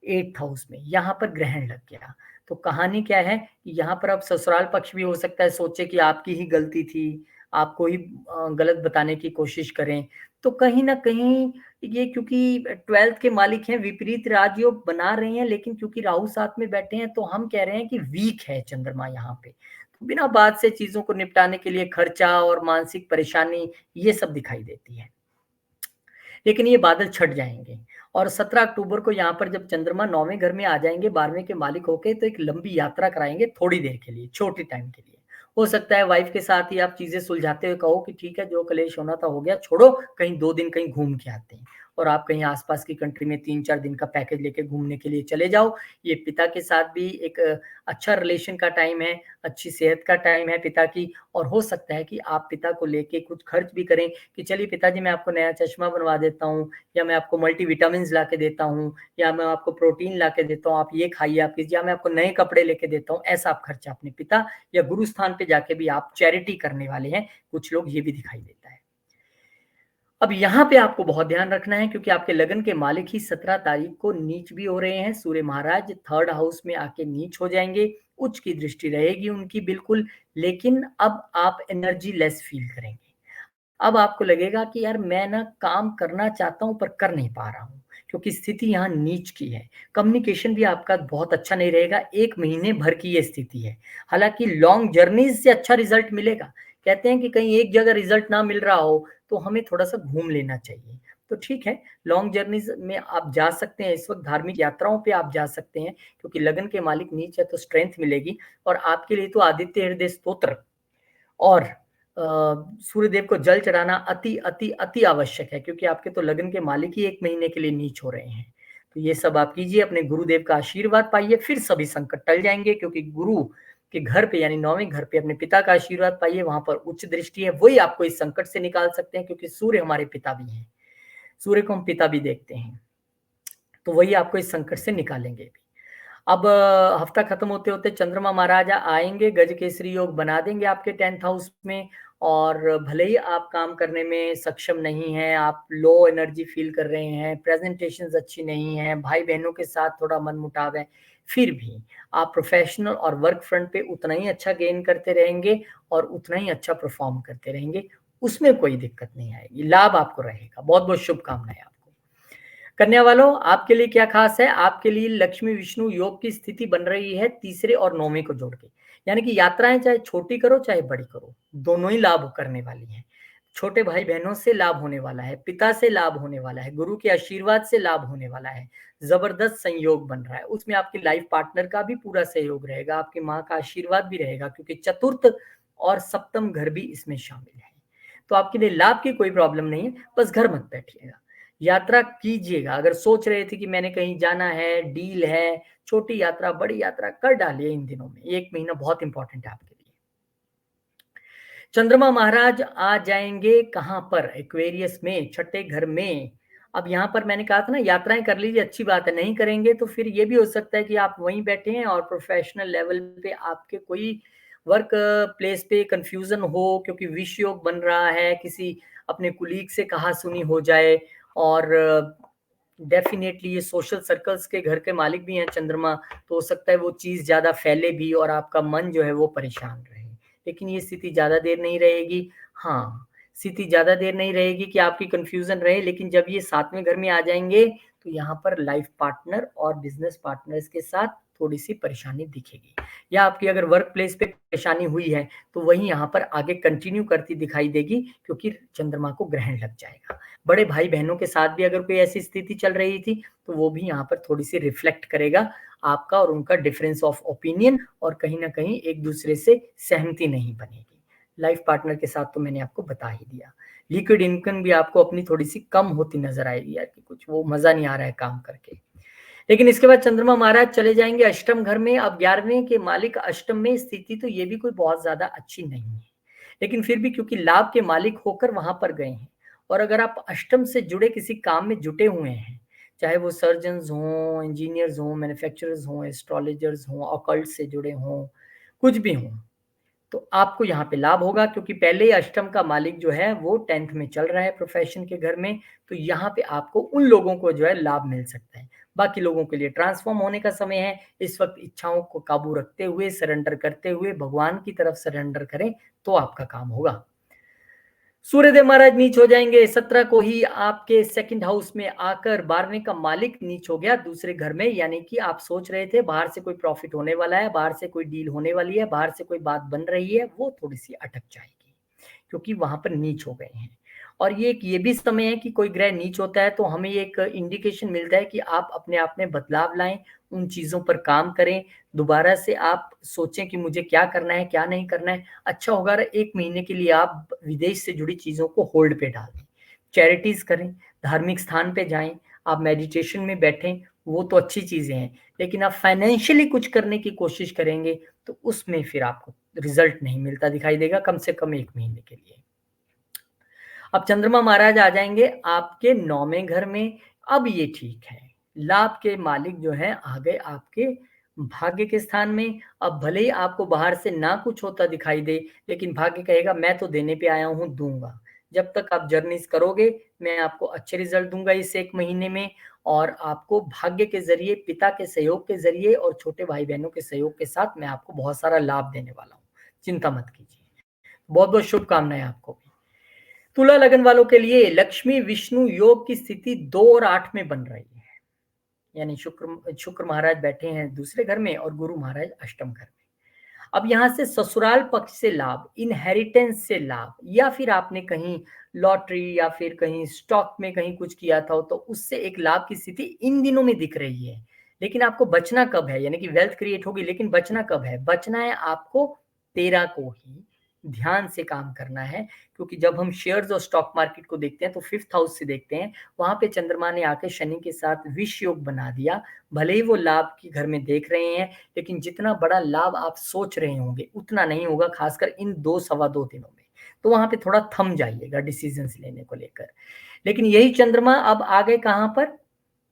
8th हाउस में, यहाँ पर ग्रहण लग गया। तो कहानी क्या है कि यहाँ पर अब ससुराल पक्ष भी हो सकता है सोचे कि आपकी ही गलती थी, आपको ही गलत बताने की कोशिश करें। तो कहीं ना कहीं ये, क्योंकि 12th के मालिक हैं, विपरीत राजयोग बना रहे हैं, लेकिन क्योंकि राहु साथ में बैठे हैं तो हम कह रहे हैं कि वीक है चंद्रमा यहाँ पे, तो बिना बात से चीजों को निपटाने के लिए खर्चा और मानसिक परेशानी ये सब दिखाई देती है। लेकिन ये बादल छट जाएंगे, और 17 अक्टूबर को यहाँ पर जब चंद्रमा 9वें घर में आ जाएंगे 12वें के मालिक होके, तो एक लंबी यात्रा कराएंगे थोड़ी देर के लिए, छोटे टाइम के लिए। हो सकता है वाइफ के साथ ही आप चीजें सुलझाते हुए कहो कि ठीक है, जो कलेश होना था हो गया, छोड़ो, कहीं 2 दिन कहीं घूम के आते हैं, और आप कहीं आसपास की कंट्री में 3-4 दिन का पैकेज लेके घूमने के लिए चले जाओ। ये पिता के साथ भी एक अच्छा रिलेशन का टाइम है, अच्छी सेहत का टाइम है पिता की, और हो सकता है कि आप पिता को लेके कुछ खर्च भी करें कि चलिए पिताजी मैं आपको नया चश्मा बनवा देता हूँ, या मैं आपको मल्टीविटामिन्स ला के देता हूँ, या मैं आपको प्रोटीन ला के देता हूँ, आप ये खाइए, आप कीजिए, या मैं आपको नए कपड़े लेके देता हूँ। ऐसा आप खर्चा अपने पिता या गुरु स्थान पे जाके भी आप चैरिटी करने वाले हैं, कुछ लोग ये भी दिखाई देता है। अब यहाँ पे आपको बहुत ध्यान रखना है, क्योंकि आपके लगन के मालिक ही 17 तारीख को नीच भी हो रहे हैं। सूर्य महाराज 3rd हाउस में आके नीच हो जाएंगे, उच्च की दृष्टि रहेगी उनकी बिल्कुल, लेकिन अब आप एनर्जी लेस फील करेंगे। अब आपको लगेगा कि यार मैं ना काम करना चाहता हूं पर कर नहीं पा रहा हूं, क्योंकि स्थिति यहाँ नीच की है। कम्युनिकेशन भी आपका बहुत अच्छा नहीं रहेगा, 1 महीने भर की ये स्थिति है। हालांकि लॉन्ग जर्नीज से अच्छा रिजल्ट मिलेगा। कहते हैं कि कहीं एक जगह रिजल्ट ना मिल रहा हो तो हमें थोड़ा सा घूम लेना चाहिए। तो ठीक है, लॉन्ग जर्नीज में आप जा सकते हैं, इस वक्त धार्मिक यात्राओं पे आप जा सकते हैं, क्योंकि लगन के मालिक नीच है तो स्ट्रेंथ मिलेगी। और आपके लिए तो आदित्य हृदय स्तोत्र और सूर्यदेव को जल चढ़ाना अति अति अति आवश्यक है, क्योंकि आपके तो लगन के मालिक ही 1 महीने के लिए नीच हो रहे हैं। तो ये सब आप कीजिए, अपने गुरुदेव का आशीर्वाद पाइए, फिर सभी संकट टल जाएंगे, क्योंकि गुरु के घर पे यानी 9वें घर पे अपने पिता का आशीर्वाद पाइए, वहां पर उच्च दृष्टि है, वही आपको इस संकट से निकाल सकते हैं, क्योंकि सूर्य हमारे पिता भी हैं, सूर्य को हम पिता भी देखते हैं, तो वही आपको इस संकट से निकालेंगे। अब हफ्ता खत्म होते होते चंद्रमा महाराजा आएंगे, गज केसरी योग बना देंगे आपके 10th हाउस में, और भले ही आप काम करने में सक्षम नहीं हैं, आप लो एनर्जी फील कर रहे हैं, प्रेजेंटेशंस अच्छी नहीं है, भाई बहनों के साथ थोड़ा मनमुटाव है, फिर भी आप प्रोफेशनल और वर्क फ्रंट पे उतना ही अच्छा गेन करते रहेंगे और उतना ही अच्छा परफॉर्म करते रहेंगे, उसमें कोई दिक्कत नहीं आएगी, लाभ आपको रहेगा। बहुत बहुत शुभकामनाएं आपको। कन्या वालों, आपके लिए क्या खास है, आपके लिए लक्ष्मी विष्णु योग की स्थिति बन रही है 3रे और 9वें को जोड़ के, यानी कि यात्राएं चाहे छोटी करो चाहे बड़ी करो, दोनों ही लाभ करने वाली हैं। छोटे भाई बहनों से लाभ होने वाला है, पिता से लाभ होने वाला है, गुरु के आशीर्वाद से लाभ होने वाला है, जबरदस्त संयोग बन रहा है, उसमें आपके लाइफ पार्टनर का भी पूरा सहयोग रहेगा, आपकी माँ का आशीर्वाद भी रहेगा, क्योंकि चतुर्थ और सप्तम घर भी इसमें शामिल है। तो आपके लिए लाभ की कोई प्रॉब्लम नहीं है, बस घर मत बैठिएगा, यात्रा कीजिएगा। अगर सोच रहे थे कि मैंने कहीं जाना है, डील है, छोटी यात्रा बड़ी यात्रा कर डालिए इन दिनों में, 1 महीना बहुत इंपॉर्टेंट है आपके लिए। चंद्रमा महाराज आ जाएंगे कहां पर, एक्वेरियस में, 6ठे घर में। अब यहाँ पर मैंने कहा था ना, यात्राएं कर लीजिए, अच्छी बात है, नहीं करेंगे तो फिर ये भी हो सकता है कि आप वहीं बैठे हैं और प्रोफेशनल लेवल पे आपके कोई वर्क प्लेस पे कंफ्यूजन हो, क्योंकि विष योग बन रहा है, किसी अपने कुलीग से कहा सुनी हो जाए, और डेफिनेटली ये सोशल सर्कल्स के घर के मालिक भी हैं चंद्रमा, तो हो सकता है वो चीज ज्यादा फैले भी और आपका मन जो है वो परेशान रहे, लेकिन ये स्थिति ज्यादा देर नहीं रहेगी। हाँ, स्थिति ज्यादा देर नहीं रहेगी कि आपकी कंफ्यूजन रहे, लेकिन जब ये 7वें घर में आ जाएंगे तो यहाँ पर लाइफ पार्टनर और बिजनेस पार्टनर्स के साथ थोड़ी सी परेशानी दिखेगी, या आपकी अगर वर्क प्लेस पे परेशानी हुई है तो वही यहाँ पर आगे कंटिन्यू करती दिखाई देगी, क्योंकि चंद्रमा को ग्रहण लग जाएगा। बड़े भाई बहनों के साथ भी अगर कोई ऐसी स्थिति चल रही थी तो वो भी यहाँ पर थोड़ी सी रिफ्लेक्ट करेगा आपका और उनका डिफरेंस ऑफ ओपिनियन, और कहीं ना कहीं एक दूसरे से सहमति नहीं बनेगी। लाइफ पार्टनर के साथ तो मैंने आपको बता ही दिया। लिक्विड इनकम भी आपको अपनी थोड़ी सी कम होती नजर आएगी, यार कि कुछ वो मजा नहीं आ रहा है काम करके। लेकिन इसके बाद चंद्रमा महाराज चले जाएंगे अष्टम घर में। अब 11वें के मालिक अष्टम में, स्थिति तो ये भी कोई बहुत ज्यादा अच्छी नहीं है, लेकिन फिर भी क्योंकि लाभ के मालिक होकर वहां पर गए हैं, और अगर आप अष्टम से जुड़े किसी काम में जुटे हुए हैं, चाहे वो सर्जन्स हों, इंजीनियर्स हों, मैन्युफैक्चरर्स हों, एस्ट्रोलॉजर्स हों, ऑकल्ट से जुड़े हों, कुछ भी हों, तो आपको यहाँ पे लाभ होगा, क्योंकि पहले ही अष्टम का मालिक जो है वो 10th में चल रहा है प्रोफेशन के घर में, तो यहाँ पे आपको उन लोगों को जो है लाभ मिल सकता है। बाकी लोगों के लिए ट्रांसफॉर्म होने का समय है। इस वक्त इच्छाओं को काबू रखते हुए, सरेंडर करते हुए भगवान की तरफ सरेंडर करें तो आपका काम होगा। सूर्यदेव महाराज नीच हो जाएंगे 17 को ही आपके 2nd हाउस में आकर। 12वें का मालिक नीच हो गया दूसरे घर में, यानी कि आप सोच रहे थे बाहर से कोई प्रॉफिट होने वाला है, बाहर से कोई डील होने वाली है, बाहर से कोई बात बन रही है, वो थोड़ी सी अटक जाएगी, क्योंकि वहां पर नीच हो गए हैं। और ये भी समय है कि कोई ग्रह नीच होता है तो हमें एक इंडिकेशन मिलता है कि आप अपने आप में बदलाव लाएं, उन चीजों पर काम करें, दोबारा से आप सोचें कि मुझे क्या करना है क्या नहीं करना है। अच्छा होगा 1 महीने के लिए आप विदेश से जुड़ी चीजों को होल्ड पे डाल दें, चैरिटीज करें, धार्मिक स्थान पे जाएं, आप मेडिटेशन में बैठें, वो तो अच्छी चीजें हैं, लेकिन आप फाइनेंशियली कुछ करने की कोशिश करेंगे तो उसमें फिर आपको रिजल्ट नहीं मिलता दिखाई देगा, कम से कम 1 महीने के लिए। अब चंद्रमा महाराज आ जाएंगे आपके 9वें घर में। अब ये ठीक है, लाभ के मालिक जो है आ गए आपके भाग्य के स्थान में। अब भले ही आपको बाहर से ना कुछ होता दिखाई दे, लेकिन भाग्य कहेगा मैं तो देने पे आया हूं, दूंगा। जब तक आप जर्नीज करोगे मैं आपको अच्छे रिजल्ट दूंगा इस 1 महीने में, और आपको भाग्य के जरिए, पिता के सहयोग के जरिए और छोटे भाई बहनों के सहयोग के साथ मैं आपको बहुत सारा लाभ देने वाला हूँ, चिंता मत कीजिए। बहुत बहुत शुभकामनाएं आपको भी। तुला लगन वालों के लिए लक्ष्मी विष्णु योग की स्थिति 2 और 8 में बन रही है, यानी शुक्र महाराज बैठे हैं दूसरे घर में और गुरु महाराज अष्टम घर में। अब यहां से ससुराल पक्ष से लाभ, इनहेरिटेंस से लाभ, या फिर आपने कहीं लॉटरी या फिर कहीं स्टॉक में कहीं कुछ किया था तो उससे एक लाभ की स्थिति इन दिनों में दिख रही है। लेकिन आपको बचना कब है, यानी कि वेल्थ क्रिएट होगी, लेकिन बचना कब है, बचना है आपको 13 को ही, ध्यान से काम करना है, क्योंकि जब हम शेयर्स और स्टॉक मार्केट को देखते हैं तो 5th हाउस से देखते हैं, वहां पे चंद्रमा ने आके शनि के साथ विष योग बना दिया। भले ही वो लाभ की घर में देख रहे हैं, लेकिन जितना बड़ा लाभ आप सोच रहे होंगे उतना नहीं होगा, खासकर इन 2 सवा 2 दिनों में। तो वहां पे थोड़ा थम जाइएगा डिसीजंस लेने को लेकर। लेकिन यही चंद्रमा अब आ गए कहां पर,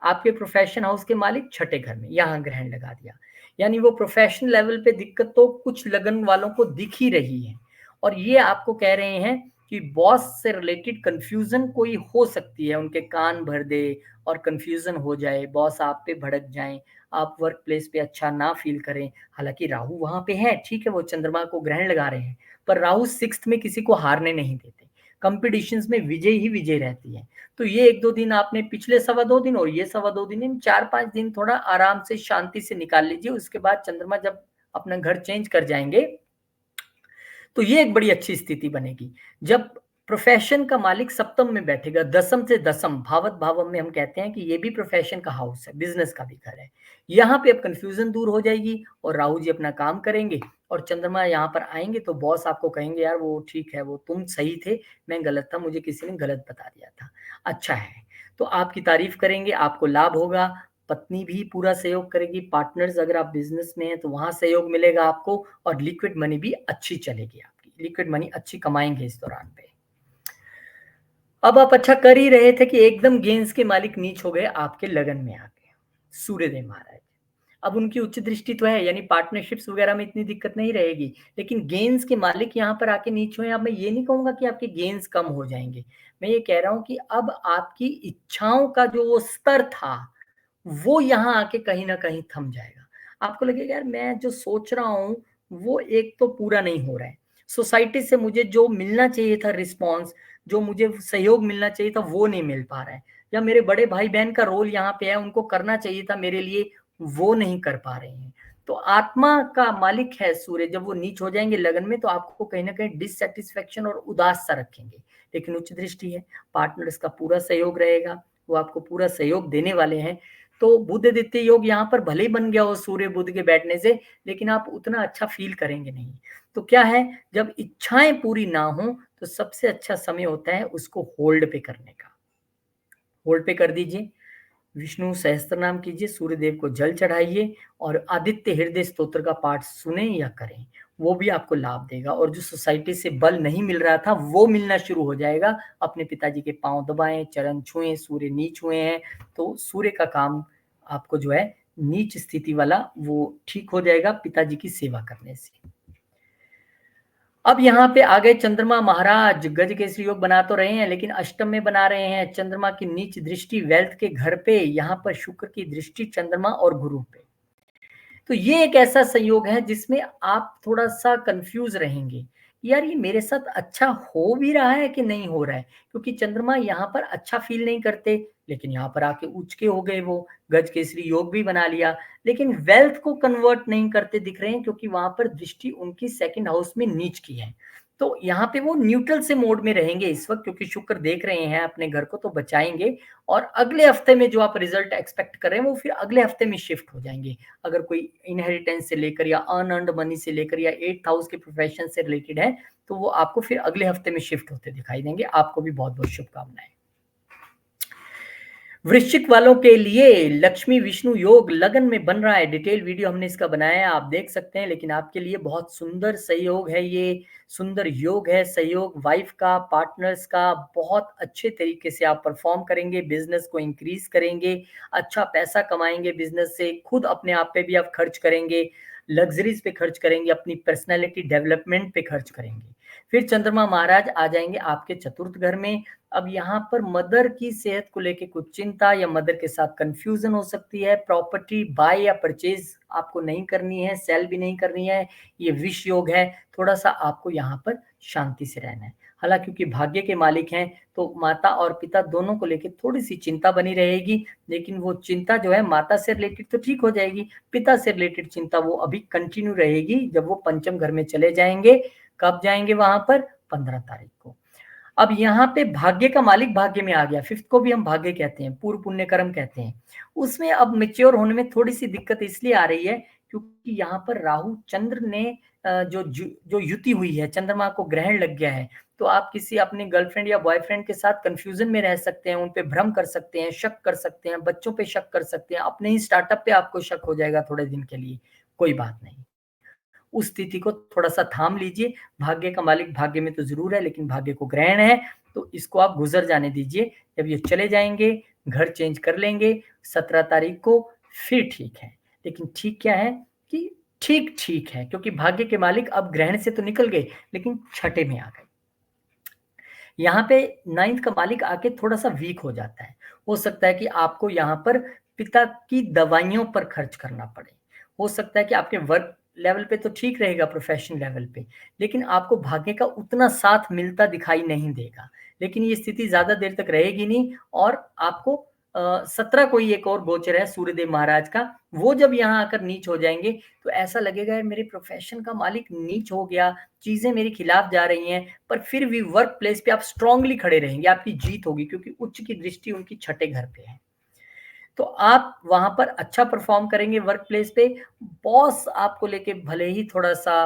आपके प्रोफेशन हाउस के मालिक छठे घर में, यहां ग्रहण लगा दिया। यानी वो प्रोफेशनल लेवल पे दिक्कत तो कुछ लगन वालों को दिख ही रही है, और ये आपको कह रहे हैं कि बॉस से रिलेटेड कंफ्यूजन कोई हो सकती है, उनके कान भर दे और कंफ्यूजन हो जाए, बॉस आप पे भड़क जाएं, आप वर्क प्लेस पे अच्छा ना फील करें। हालांकि राहु वहां पे है, ठीक है, वो चंद्रमा को ग्रहण लगा रहे हैं, पर राहु 6th में किसी को हारने नहीं देते, कंपटीशंस में विजय ही विजय रहती है। तो ये 1-2 दिन आपने पिछले सवा 2 दिन और ये सवा 2 दिन, इन 4-5 दिन थोड़ा आराम से शांति से निकाल लीजिए। उसके बाद चंद्रमा जब अपना घर चेंज कर जाएंगे तो ये एक बड़ी अच्छी स्थिति बनेगी। जब प्रोफेशन का मालिक सप्तम में बैठेगा, दसम से दसम भावत भावम में हम कहते हैं कि ये भी प्रोफेशन का हाउस है, बिजनेस का भी घर है। यहाँ पे अब कंफ्यूजन दूर हो जाएगी और राहु जी अपना काम करेंगे और चंद्रमा यहाँ पर आएंगे तो बॉस आपको कहेंगे यार वो ठीक है, वो तुम सही थे, मैं गलत था, मुझे किसी ने गलत बता दिया था, अच्छा है। तो आपकी तारीफ करेंगे, आपको लाभ होगा, पत्नी भी पूरा सहयोग करेगी, पार्टनर्स अगर आप बिजनेस में हैं तो वहां सहयोग मिलेगा आपको, और लिक्विड मनी भी अच्छी चलेगी, आपकी लिक्विड मनी अच्छी कमाएंगे इस दौरान पे। अब आप अच्छा कर ही रहे थे कि एकदम गेंस के मालिक नीच हो गए आपके लगन में आके, सूर्यदेव महाराज। अब उनकी उच्च दृष्टि तो है, यानी पार्टनरशिप्स वगैरह में इतनी दिक्कत नहीं रहेगी, लेकिन गेंस के मालिक यहाँ पर आके नीच हुए। अब मैं ये नहीं कहूंगा कि आपके गेंस कम हो जाएंगे, मैं ये कह रहा हूं कि अब आपकी इच्छाओं का जो वो स्तर था वो यहाँ आके कहीं ना कहीं थम जाएगा। आपको लगेगा यार मैं जो सोच रहा हूँ वो एक तो पूरा नहीं हो रहा है, सोसाइटी से मुझे जो मिलना चाहिए था रिस्पॉन्स, जो मुझे सहयोग मिलना चाहिए था वो नहीं मिल पा रहा है, या मेरे बड़े भाई बहन का रोल यहाँ पे है, उनको करना चाहिए था मेरे लिए, वो नहीं कर पा रहे हैं। तो आत्मा का मालिक है सूर्य, जब वो नीच हो जाएंगे लगन में तो आपको कहीं ना कहीं डिससेटिस्फेक्शन और उदास सा रखेंगे। लेकिन उच्च दृष्टि है, पार्टनर्स का पूरा सहयोग रहेगा, वो आपको पूरा सहयोग देने वाले हैं। तो बुध आदित्य योग यहाँ पर भले ही बन गया हो सूर्य बुध के बैठने से, लेकिन आप उतना अच्छा फील करेंगे नहीं। तो क्या है, जब इच्छाएं पूरी ना हो तो सबसे अच्छा समय होता है उसको होल्ड पे करने का। होल्ड पे कर दीजिए, विष्णु सहस्त्र नाम कीजिए, सूर्यदेव को जल चढ़ाइए और आदित्य हृदय स्तोत्र का पाठ सुने या करें, वो भी आपको लाभ देगा। और जो सोसाइटी से बल नहीं मिल रहा था वो मिलना शुरू हो जाएगा। अपने पिताजी के पांव दबाएं, चरण छुएं, सूर्य नीच हुए हैं तो सूर्य का काम आपको जो है नीच स्थिति वाला वो ठीक हो जाएगा पिताजी की सेवा करने से। अब यहाँ पे आ गए चंद्रमा महाराज, गज केसरी योग बना तो रहे हैं लेकिन अष्टम में बना रहे हैं। चंद्रमा की नीच दृष्टि वेल्थ के घर पे, यहाँ पर शुक्र की दृष्टि चंद्रमा और गुरु पे। तो ये एक ऐसा संयोग है जिसमें आप थोड़ा सा कंफ्यूज रहेंगे, यार ये मेरे साथ अच्छा हो भी रहा है कि नहीं हो रहा है, क्योंकि चंद्रमा यहाँ पर अच्छा फील नहीं करते, लेकिन यहाँ पर आके उच्च के हो गए, वो गज केसरी योग भी बना लिया, लेकिन वेल्थ को कन्वर्ट नहीं करते दिख रहे हैं, क्योंकि वहां पर दृष्टि उनकी सेकंड हाउस में नीच की है। तो यहाँ पे वो न्यूट्रल से मोड में रहेंगे इस वक्त, क्योंकि शुक्र देख रहे हैं अपने घर को तो बचाएंगे, और अगले हफ्ते में जो आप रिजल्ट एक्सपेक्ट कर रहे हैं वो फिर अगले हफ्ते में शिफ्ट हो जाएंगे। अगर कोई इनहेरिटेंस से लेकर या अर्नड मनी से लेकर या 8th हाउस के प्रोफेशन से रिलेटेड है तो वो आपको फिर अगले हफ्ते में शिफ्ट होते दिखाई देंगे। आपको भी बहुत बहुत शुभकामनाएं। वृश्चिक वालों के लिए लक्ष्मी विष्णु योग लगन में बन रहा है, डिटेल वीडियो हमने इसका बनाया है, आप देख सकते हैं। लेकिन आपके लिए बहुत सुंदर सहयोग है, ये सुंदर योग है, सहयोग वाइफ का, पार्टनर्स का, बहुत अच्छे तरीके से आप परफॉर्म करेंगे, बिजनेस को इंक्रीज करेंगे, अच्छा पैसा कमाएंगे बिजनेस से, खुद अपने आप पे भी आप खर्च करेंगे, लग्जरीज पे खर्च करेंगे, अपनी पर्सनैलिटी डेवलपमेंट पे खर्च करेंगे। फिर चंद्रमा महाराज आ जाएंगे आपके चतुर्थ घर में। अब यहाँ पर मदर की सेहत को लेके कुछ चिंता या मदर के साथ कंफ्यूजन हो सकती है। प्रॉपर्टी बाय या परचेज आपको नहीं करनी है, सेल भी नहीं करनी है, ये विष योग है। थोड़ा सा आपको यहाँ पर शांति से रहना है। हालांकि क्योंकि भाग्य के मालिक हैं तो माता और पिता दोनों को लेकर थोड़ी सी चिंता बनी रहेगी, लेकिन वो चिंता जो है माता से रिलेटेड तो ठीक हो जाएगी, पिता से रिलेटेड चिंता वो अभी कंटिन्यू रहेगी जब वो पंचम घर में चले जाएंगे। कब जाएंगे वहां पर? 15 तारीख को। अब यहाँ पे भाग्य का मालिक भाग्य में आ गया, 5th को भी हम भाग्य कहते हैं, पूर्व पुण्य कर्म कहते हैं। उसमें अब मेच्योर होने में थोड़ी सी दिक्कत इसलिए आ रही है क्योंकि यहाँ पर राहु चंद्र ने जो युति हुई है, चंद्रमा को ग्रहण लग गया है, तो आप किसी अपने गर्लफ्रेंड या बॉयफ्रेंड के साथ कंफ्यूजन में रह सकते हैं, उन पे भ्रम कर सकते हैं, शक कर सकते हैं, बच्चों पे शक कर सकते हैं, अपने ही स्टार्टअप पे आपको शक हो जाएगा थोड़े दिन के लिए। कोई बात नहीं, उस स्थिति को थोड़ा सा थाम लीजिए। भाग्य का मालिक भाग्य में तो जरूर है, लेकिन भाग्य को ग्रहण है, तो इसको आप गुजर जाने दीजिए। जब ये चले जाएंगे, घर चेंज कर लेंगे 17 तारीख को, फिर ठीक है। लेकिन ठीक क्या है कि ठीक ठीक है, क्योंकि भाग्य के मालिक अब ग्रहण से तो निकल गए, लेकिन छठे में आ गए। यहाँ पे 9th का मालिक आके थोड़ा सा वीक हो जाता है। हो सकता है कि आपको यहाँ पर पिता की दवाइयों पर खर्च करना पड़े। हो सकता है कि आपके वर्क लेवल पे तो ठीक रहेगा, प्रोफेशनल लेवल पे, लेकिन आपको भाग्य का उतना साथ मिलता दिखाई नहीं देगा। लेकिन ये स्थिति ज्यादा देर तक रहेगी नहीं, और आपको 17 को ही एक और गोचर है सूर्यदेव महाराज का, वो जब यहाँ आकर नीच हो जाएंगे, तो ऐसा लगेगा यार मेरे प्रोफेशन का मालिक नीच हो गया, चीजें मेरे खिलाफ जा रही हैं, पर फिर भी वर्क प्लेस पे आप स्ट्रांगली खड़े रहेंगे, आपकी जीत होगी, क्योंकि उच्च की दृष्टि उनकी छठे घर पे है। तो आप वहां पर अच्छा परफॉर्म करेंगे वर्क प्लेस पे। बॉस आपको लेके भले ही थोड़ा सा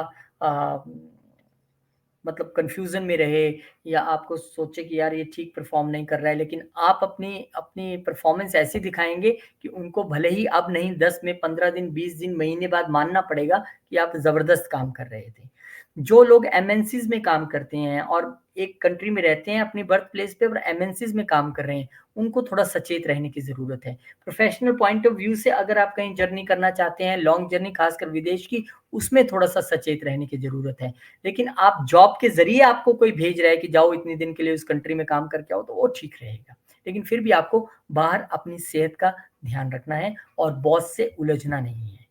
मतलब कंफ्यूजन में रहे, या आपको सोचे कि यार ये ठीक परफॉर्म नहीं कर रहा है, लेकिन आप अपनी अपनी परफॉर्मेंस ऐसी दिखाएंगे कि उनको भले ही अब नहीं 10 में 15 दिन 20 दिन महीने बाद मानना पड़ेगा कि आप जबरदस्त काम कर रहे थे। जो लोग एमएनसीज में काम करते हैं और एक कंट्री में रहते हैं अपनी बर्थ प्लेस पे और एमएनसीज में काम कर रहे हैं, उनको थोड़ा सचेत रहने की जरूरत है। प्रोफेशनल पॉइंट ऑफ व्यू से अगर आप कहीं जर्नी करना चाहते हैं, लॉन्ग जर्नी खासकर विदेश की, उसमें थोड़ा सा सचेत रहने की जरूरत है। लेकिन आप जॉब के जरिए आपको कोई भेज रहा है कि जाओ इतने दिन के लिए उस कंट्री में काम करके आओ, तो वो ठीक रहेगा। लेकिन फिर भी आपको बाहर अपनी सेहत का ध्यान रखना है और बॉस से उलझना नहीं है।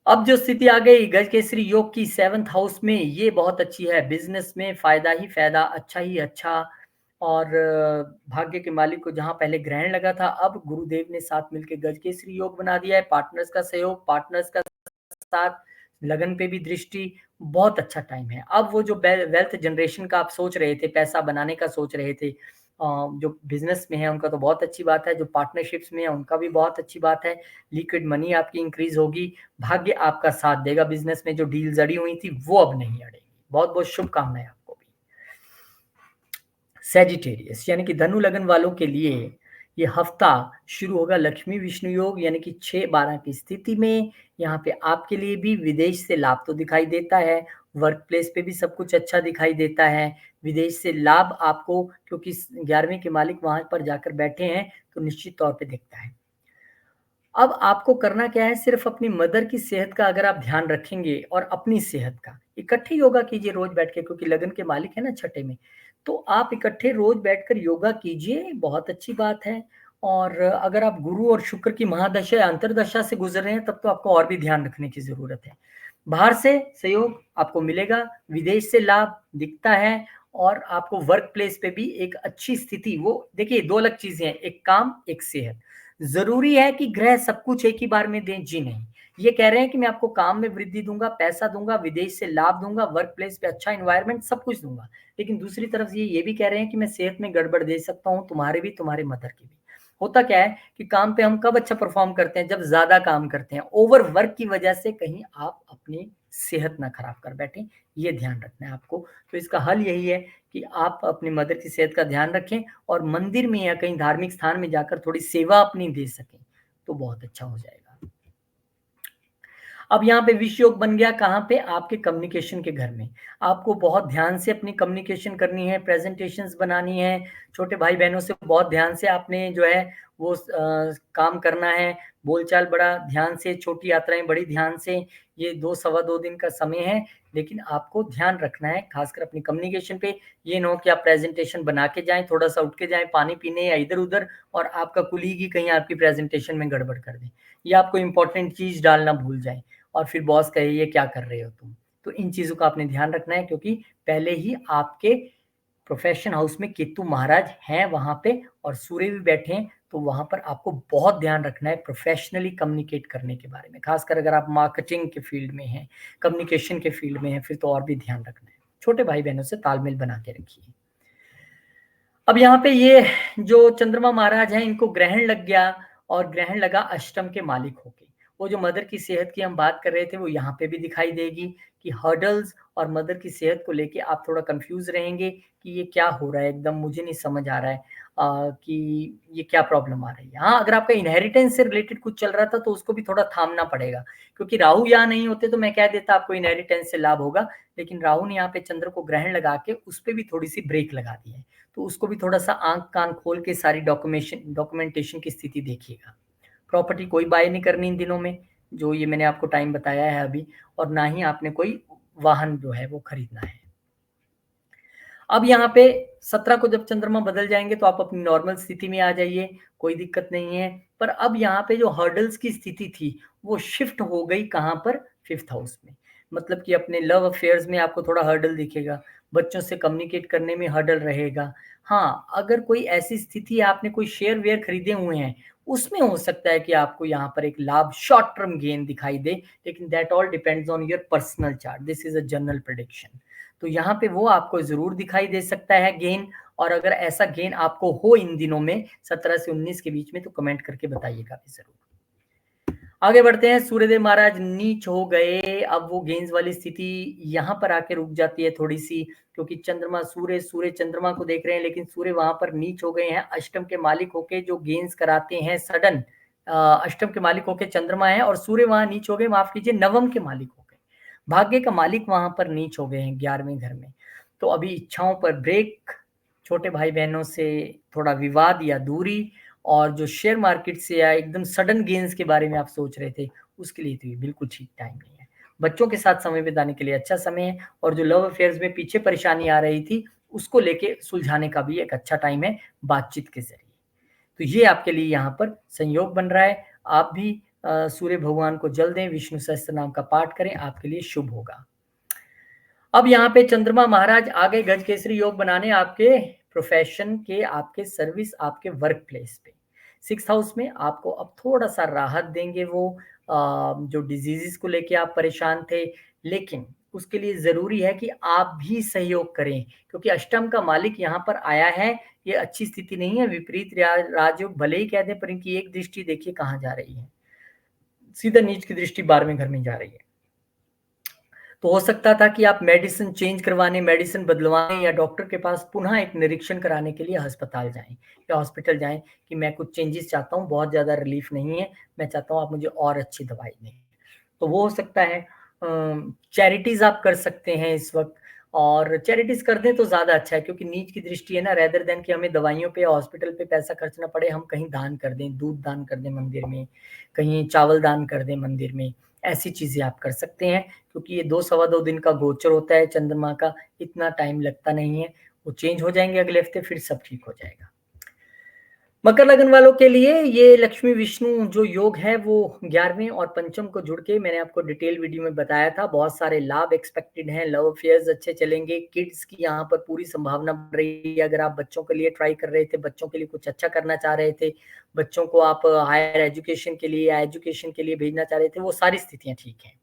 अब जो स्थिति आ गई गजकेसरी योग की 7th हाउस में, ये बहुत अच्छी है। बिजनेस में फायदा ही फायदा, अच्छा ही अच्छा। और भाग्य के मालिक को जहां पहले ग्रहण लगा था, अब गुरुदेव ने साथ मिलकर गजकेसरी योग बना दिया है। पार्टनर्स का सहयोग, पार्टनर्स का साथ, लगन पे भी दृष्टि, बहुत अच्छा टाइम है। अब वो जो वेल्थ जनरेशन का आप सोच रहे थे, पैसा बनाने का सोच रहे थे, जो बिजनेस में है उनका तो बहुत अच्छी बात है, जो पार्टनरशिप्स में है उनका भी बहुत अच्छी बात है। लिक्विड मनी आपकी इंक्रीज होगी, भाग्य आपका साथ देगा। बिजनेस में जो डील्स अड़ी हुई थी वो अब नहीं अड़ेगी। बहुत बहुत शुभकामनाएं आपको भी। सेजिटेरियस यानी कि धनु लगन वालों के लिए ये हफ्ता शुरू होगा लक्ष्मी विष्णु योग यानी कि 6-12 की स्थिति में। यहाँ पे आपके लिए भी विदेश से लाभ तो दिखाई देता है, वर्क प्लेस पे भी सब कुछ अच्छा दिखाई देता है। विदेश से लाभ आपको, क्योंकि 11वें के मालिक वहां पर जाकर बैठे हैं, तो निश्चित तौर पे दिखता है। अब आपको करना क्या है, सिर्फ अपनी मदर की सेहत का अगर आप ध्यान रखेंगे और अपनी सेहत का, इकट्ठे योगा कीजिए रोज बैठ के, क्योंकि लगन के मालिक है ना छठे में, तो आप इकट्ठे रोज बैठकर योगा कीजिए, बहुत अच्छी बात है। और अगर आप गुरु और शुक्र की महादशा या अंतरदशा से गुजर रहे हैं, तब तो आपको और भी ध्यान रखने की जरूरत है। बाहर से सहयोग आपको मिलेगा, विदेश से लाभ दिखता है, और आपको वर्क प्लेस पे भी एक अच्छी स्थिति, वो देखिए दो अलग चीजें हैं, एक काम एक सेहत। जरूरी है कि ग्रह सब कुछ एक ही बार में दें, जी नहीं। ये कह रहे हैं कि मैं आपको काम में वृद्धि दूंगा, पैसा दूंगा, विदेश से लाभ दूंगा, वर्क प्लेस पे अच्छा इन्वायरमेंट, सब कुछ दूंगा, लेकिन दूसरी तरफ ये भी कह रहे हैं कि मैं सेहत में गड़बड़ दे सकता हूँ, तुम्हारे भी तुम्हारे मदर की भी। होता क्या है कि काम पे हम कब अच्छा परफॉर्म करते हैं, जब ज्यादा काम करते हैं, ओवर वर्क की वजह से कहीं आप अपनी सेहत ना खराब कर बैठे, ये ध्यान रखना है आपको। तो इसका हल यही है कि आप अपनी मदर की सेहत का ध्यान रखें और मंदिर में या कहीं धार्मिक स्थान में जाकर थोड़ी सेवा अपनी दे सकें, तो बहुत अच्छा हो जाएगा। अब यहाँ पे विष योग बन गया कहाँ पे, आपके कम्युनिकेशन के घर में। आपको बहुत ध्यान से अपनी कम्युनिकेशन करनी है, प्रेजेंटेशंस बनानी है, छोटे भाई बहनों से बहुत ध्यान से आपने जो है वो काम करना है, बोलचाल बड़ा ध्यान से, छोटी यात्राएं बड़ी ध्यान से। ये 2-2.25 दिन का समय है, लेकिन आपको ध्यान रखना है खासकर अपनी कम्युनिकेशन पे। ये ना हो कि आप प्रेजेंटेशन बना के जाएं, थोड़ा सा उठ के जाएं पानी पीने या इधर उधर, और आपका कुलीग ही कहीं आपकी प्रेजेंटेशन में गड़बड़ कर दे, या आपको इंपॉर्टेंट चीज डालना भूल जाए और फिर बॉस कहे ये क्या कर रहे हो तुम। तो इन चीजों का आपने ध्यान रखना है, क्योंकि पहले ही आपके प्रोफेशन हाउस में केतु महाराज हैं वहां पे, और सूर्य भी बैठे हैं, तो वहां पर आपको बहुत ध्यान रखना है प्रोफेशनली कम्युनिकेट करने के बारे में। खासकर अगर आप मार्केटिंग के फील्ड में हैं, कम्युनिकेशन के फील्ड में हैं, फिर तो और भी ध्यान रखना है। छोटे भाई बहनों से तालमेल बना के रखिए। अब यहाँ पे ये जो चंद्रमा महाराज हैं, इनको ग्रहण लग गया, और ग्रहण लगा अष्टम के मालिक होके, वो जो मदर की सेहत की हम बात कर रहे थे वो यहाँ पे भी दिखाई देगी कि हर्डल्स और मदर की सेहत को लेके आप थोड़ा कंफ्यूज रहेंगे कि ये क्या हो रहा है, एकदम मुझे नहीं समझ आ रहा है कि ये क्या प्रॉब्लम आ रही है। हाँ, अगर आपका इनहेरिटेंस से रिलेटेड कुछ चल रहा था तो उसको भी थोड़ा थामना पड़ेगा, क्योंकि राहु यहाँ नहीं होते तो मैं कह देता आपको इनहेरिटेंस से लाभ होगा, लेकिन राहु ने यहाँ पे चंद्र को ग्रहण लगा के उस पर भी थोड़ी सी ब्रेक लगा दी है, तो उसको भी थोड़ा सा आंख कान खोल के सारी डॉक्यूमेंटेशन की स्थिति देखिएगा। प्रॉपर्टी कोई बाय नहीं करनी इन दिनों में, जो ये मैंने आपको टाइम बताया है अभी, और ना ही आपने कोई वाहन जो है वो खरीदना है। अब यहाँ पे 17 को जब चंद्रमा बदल जाएंगे तो आप अपनी नॉर्मल स्थिति में आ जाइए, कोई दिक्कत नहीं है। पर अब यहाँ पे जो हर्डल्स की स्थिति थी वो शिफ्ट हो गई कहाँ पर, 5th हाउस में। मतलब कि अपने लव अफेयर्स में आपको थोड़ा हर्डल दिखेगा, बच्चों से कम्युनिकेट करने में हर्डल रहेगा। हाँ, अगर कोई ऐसी स्थिति है आपने कोई शेयर वेयर खरीदे हुए हैं, उसमें हो सकता है कि आपको यहाँ पर एक लाभ, शॉर्ट टर्म गेन दिखाई दे, लेकिन that all depends on your personal chart, this is a general prediction. तो यहाँ पे वो आपको जरूर दिखाई दे सकता है गेन, और अगर ऐसा गेन आपको हो इन दिनों में 17 से 19 के बीच में तो कमेंट करके बताइएगा भी जरूर। आगे बढ़ते हैं, सूर्यदेव महाराज नीच हो गए। अब वो गेंस वाली स्थिति यहाँ पर आके रुक जाती है थोड़ी सी, क्योंकि चंद्रमा सूर्य चंद्रमा को देख रहे हैं, लेकिन सूर्य वहां पर नीच हो गए हैं। अष्टम के मालिक होके जो गेंस कराते हैं सडन, अष्टम के मालिक होके चंद्रमा है और सूर्य वहां नीच हो गए, माफ कीजिए नवम के मालिक हो गए, भाग्य का मालिक वहां पर नीच हो गए हैं 11वें घर में। तो अभी इच्छाओं पर ब्रेक, छोटे भाई बहनों से थोड़ा विवाद या दूरी, और जो शेयर मार्केट से या एकदम सडन गेन्स के बारे में आप सोच रहे थे उसके लिए तो ये बिल्कुल ठीक टाइम नहीं है। बच्चों के साथ समय बिताने के लिए अच्छा समय है, और जो लव अफेयर्स में पीछे परेशानी आ रही थी उसको लेके सुलझाने का भी एक अच्छा टाइम है बातचीत के जरिए। तो ये आपके लिए यहाँ पर संयोग बन रहा है। आप भी सूर्य भगवान को जल दें, विष्णु सहस्त्र नाम का पाठ करें, आपके लिए शुभ होगा। अब यहाँ पे चंद्रमा महाराज आगे गज केसरी योग बनाने आपके प्रोफेशन के, आपके सर्विस, आपके वर्क प्लेस पे 6th हाउस में आपको अब थोड़ा सा राहत देंगे वो जो डिजीजेस को लेके आप परेशान थे, लेकिन उसके लिए जरूरी है कि आप भी सहयोग करें, क्योंकि अष्टम का मालिक यहाँ पर आया है। ये अच्छी स्थिति नहीं है, विपरीत राजयोग भले ही कह दें, पर इनकी एक दृष्टि देखिए कहाँ जा रही है, सीधा नीच की दृष्टि 12वें घर में जा रही है। तो हो सकता था कि आप मेडिसिन चेंज करवाने, मेडिसिन बदलवाने, या डॉक्टर के पास पुनः एक निरीक्षण कराने के लिए अस्पताल जाएं या हॉस्पिटल जाएं कि मैं कुछ चेंजेस चाहता हूं, बहुत ज़्यादा रिलीफ नहीं है, मैं चाहता हूं आप मुझे और अच्छी दवाई दें। तो वो हो सकता है। चैरिटीज आप कर सकते हैं इस वक्त, और चैरिटीज कर दें तो ज़्यादा अच्छा है, क्योंकि नीच की दृष्टि है ना, रेदर देन कि हमें दवाइयों पे या हॉस्पिटल पे पैसा खर्चना पड़े, हम कहीं दान कर दें, दूध दान कर दें मंदिर में, कहीं चावल दान कर दें मंदिर में, ऐसी चीज़ें आप कर सकते हैं। क्योंकि ये 2 सवा 2 दिन का गोचर होता है चंद्रमा का, इतना टाइम लगता नहीं है, वो चेंज हो जाएंगे अगले हफ्ते, फिर सब ठीक हो जाएगा। मकर लगन वालों के लिए ये लक्ष्मी विष्णु जो योग है वो 11वें और पंचम को जुड़ के मैंने आपको डिटेल वीडियो में बताया था, बहुत सारे लाभ एक्सपेक्टेड हैं, लव अफेयर्स अच्छे चलेंगे, किड्स की यहाँ पर पूरी संभावना बढ़ रही है। अगर आप बच्चों के लिए ट्राई कर रहे थे, बच्चों के लिए कुछ अच्छा करना चाह रहे थे, बच्चों को आप हायर एजुकेशन के लिए या एजुकेशन के लिए भेजना चाह रहे थे, वो सारी स्थितियां ठीक हैं।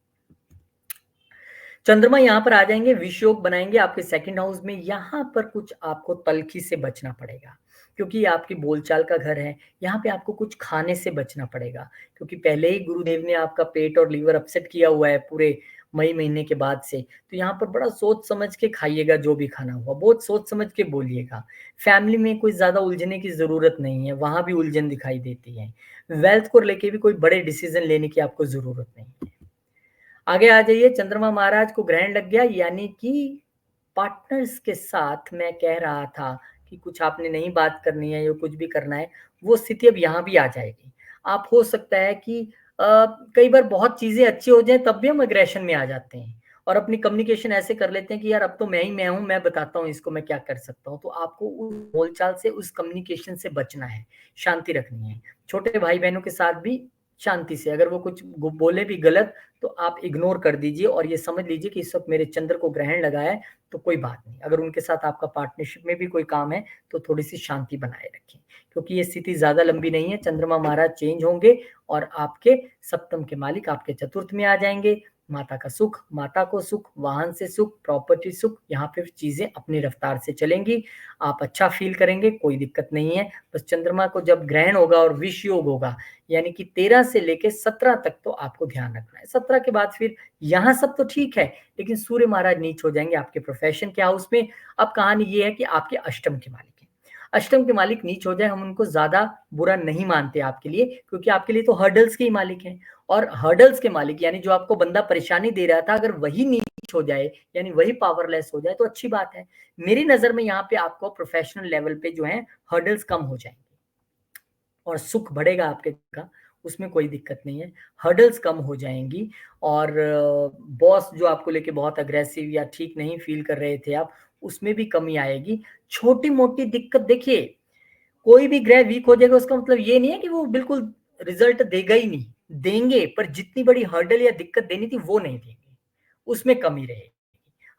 चंद्रमा यहाँ पर आ जाएंगे, विष योग बनाएंगे आपके 2nd हाउस में। यहाँ पर कुछ आपको तल्खी से बचना पड़ेगा, क्योंकि ये आपकी बोलचाल का घर है। यहाँ पे आपको कुछ खाने से बचना पड़ेगा, क्योंकि पहले ही गुरुदेव ने आपका पेट और लीवर अपसेट किया हुआ है पूरे मई महीने के बाद से। तो यहाँ पर बड़ा सोच समझ के खाइएगा, जो भी खाना हुआ बहुत सोच समझ के बोलिएगा। फैमिली में कोई ज्यादा उलझने की जरूरत नहीं है, वहां भी उलझन दिखाई देती है। वेल्थ को लेके भी कोई बड़े डिसीजन लेने की आपको जरूरत नहीं है। आगे आ जाइए, चंद्रमा महाराज को ग्रहण लग गया, यानी कि पार्टनर्स के साथ मैं कह रहा था कि कुछ आपने नहीं बात करनी है या कुछ भी करना है, वो स्थिति अब यहाँ भी आ जाएगी। आप हो सकता है कि कई बार बहुत चीजें अच्छी हो जाए तब भी हम एग्रेशन में आ जाते हैं, और अपनी कम्युनिकेशन ऐसे कर लेते हैं कि यार अब तो मैं ही मैं हूं, मैं बताता हूँ इसको मैं क्या कर सकता हूँ। तो आपको उस बोलचाल से, उस कम्युनिकेशन से बचना है, शांति रखनी है। छोटे भाई बहनों के साथ भी शांति से, अगर वो कुछ बोले भी गलत तो आप इग्नोर कर दीजिए, और ये समझ लीजिए कि इस वक्त मेरे चंद्र को ग्रहण लगा है तो कोई बात नहीं। अगर उनके साथ आपका पार्टनरशिप में भी कोई काम है तो थोड़ी सी शांति बनाए रखें, क्योंकि ये स्थिति ज्यादा लंबी नहीं है। चंद्रमा महाराज चेंज होंगे और आपके सप्तम के मालिक आपके चतुर्थ में आ जाएंगे, माता का सुख, माता को सुख, वाहन से सुख, प्रॉपर्टी सुख, यहाँ पे चीजें अपनी रफ्तार से चलेंगी, आप अच्छा फील करेंगे, कोई दिक्कत नहीं है। बस चंद्रमा को जब ग्रहण होगा और विष योग होगा, यानी कि 13 से लेके 17 तक तो आपको ध्यान रखना है। 17 के बाद फिर यहाँ सब तो ठीक है, लेकिन सूर्य महाराज नीच हो जाएंगे आपके प्रोफेशन के हाउस में। अब कहानी ये है कि आपके अष्टम के मालिक है, अष्टम के मालिक नीच हो जाए, हम उनको ज्यादा बुरा नहीं मानते आपके लिए, क्योंकि आपके लिए तो हर्डल्स के ही मालिक हैं। और हर्डल्स के मालिक यानी जो आपको बंदा परेशानी दे रहा था, अगर वही नीच हो जाए यानी वही पावरलेस हो जाए तो अच्छी बात है। मेरी नजर में यहाँ पे आपको प्रोफेशनल लेवल पे जो है हर्डल्स कम हो जाएंगे और सुख बढ़ेगा आपके का, उसमें कोई दिक्कत नहीं है। हर्डल्स कम हो जाएंगी और बॉस जो आपको लेके बहुत अग्रेसिव या ठीक नहीं फील कर रहे थे आप, उसमें भी कमी आएगी। छोटी मोटी दिक्कत, देखिए कोई भी ग्रह वीक हो जाएगा उसका मतलब ये नहीं है कि वो बिल्कुल रिजल्ट देगा ही नहीं, देंगे, पर जितनी बड़ी हर्डल या दिक्कत देनी थी वो नहीं देंगे, उसमें कमी रहेगी।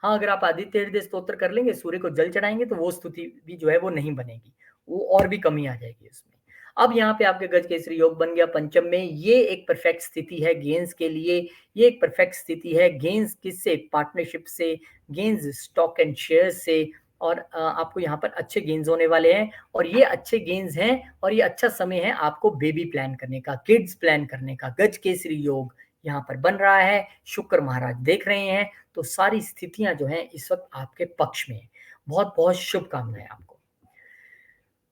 हाँ, अगर आप आदित्य हृदय स्तोत्र कर लेंगे, सूर्य को जल चढ़ाएंगे, तो वो स्तुति भी जो है वो नहीं बनेगी, वो और भी कमी आ जाएगी उसमें। अब यहाँ पे आपके गज केसरी योग बन गया पंचम में, ये एक परफेक्ट स्थिति है गेंस के लिए, ये एक परफेक्ट स्थिति है गेंस किससे, पार्टनरशिप से, गेंस स्टॉक एंड शेयर से, और आपको यहाँ पर अच्छे गेंस होने वाले हैं। और ये अच्छे गेंस हैं और ये अच्छा समय है आपको बेबी प्लान करने का, किड्स प्लान करने का। गज केसरी योग यहाँ पर बन रहा है, शुक्र महाराज देख रहे हैं, तो सारी स्थितियां जो हैं इस वक्त आपके पक्ष में है। बहुत बहुत शुभकामनाएं आपको।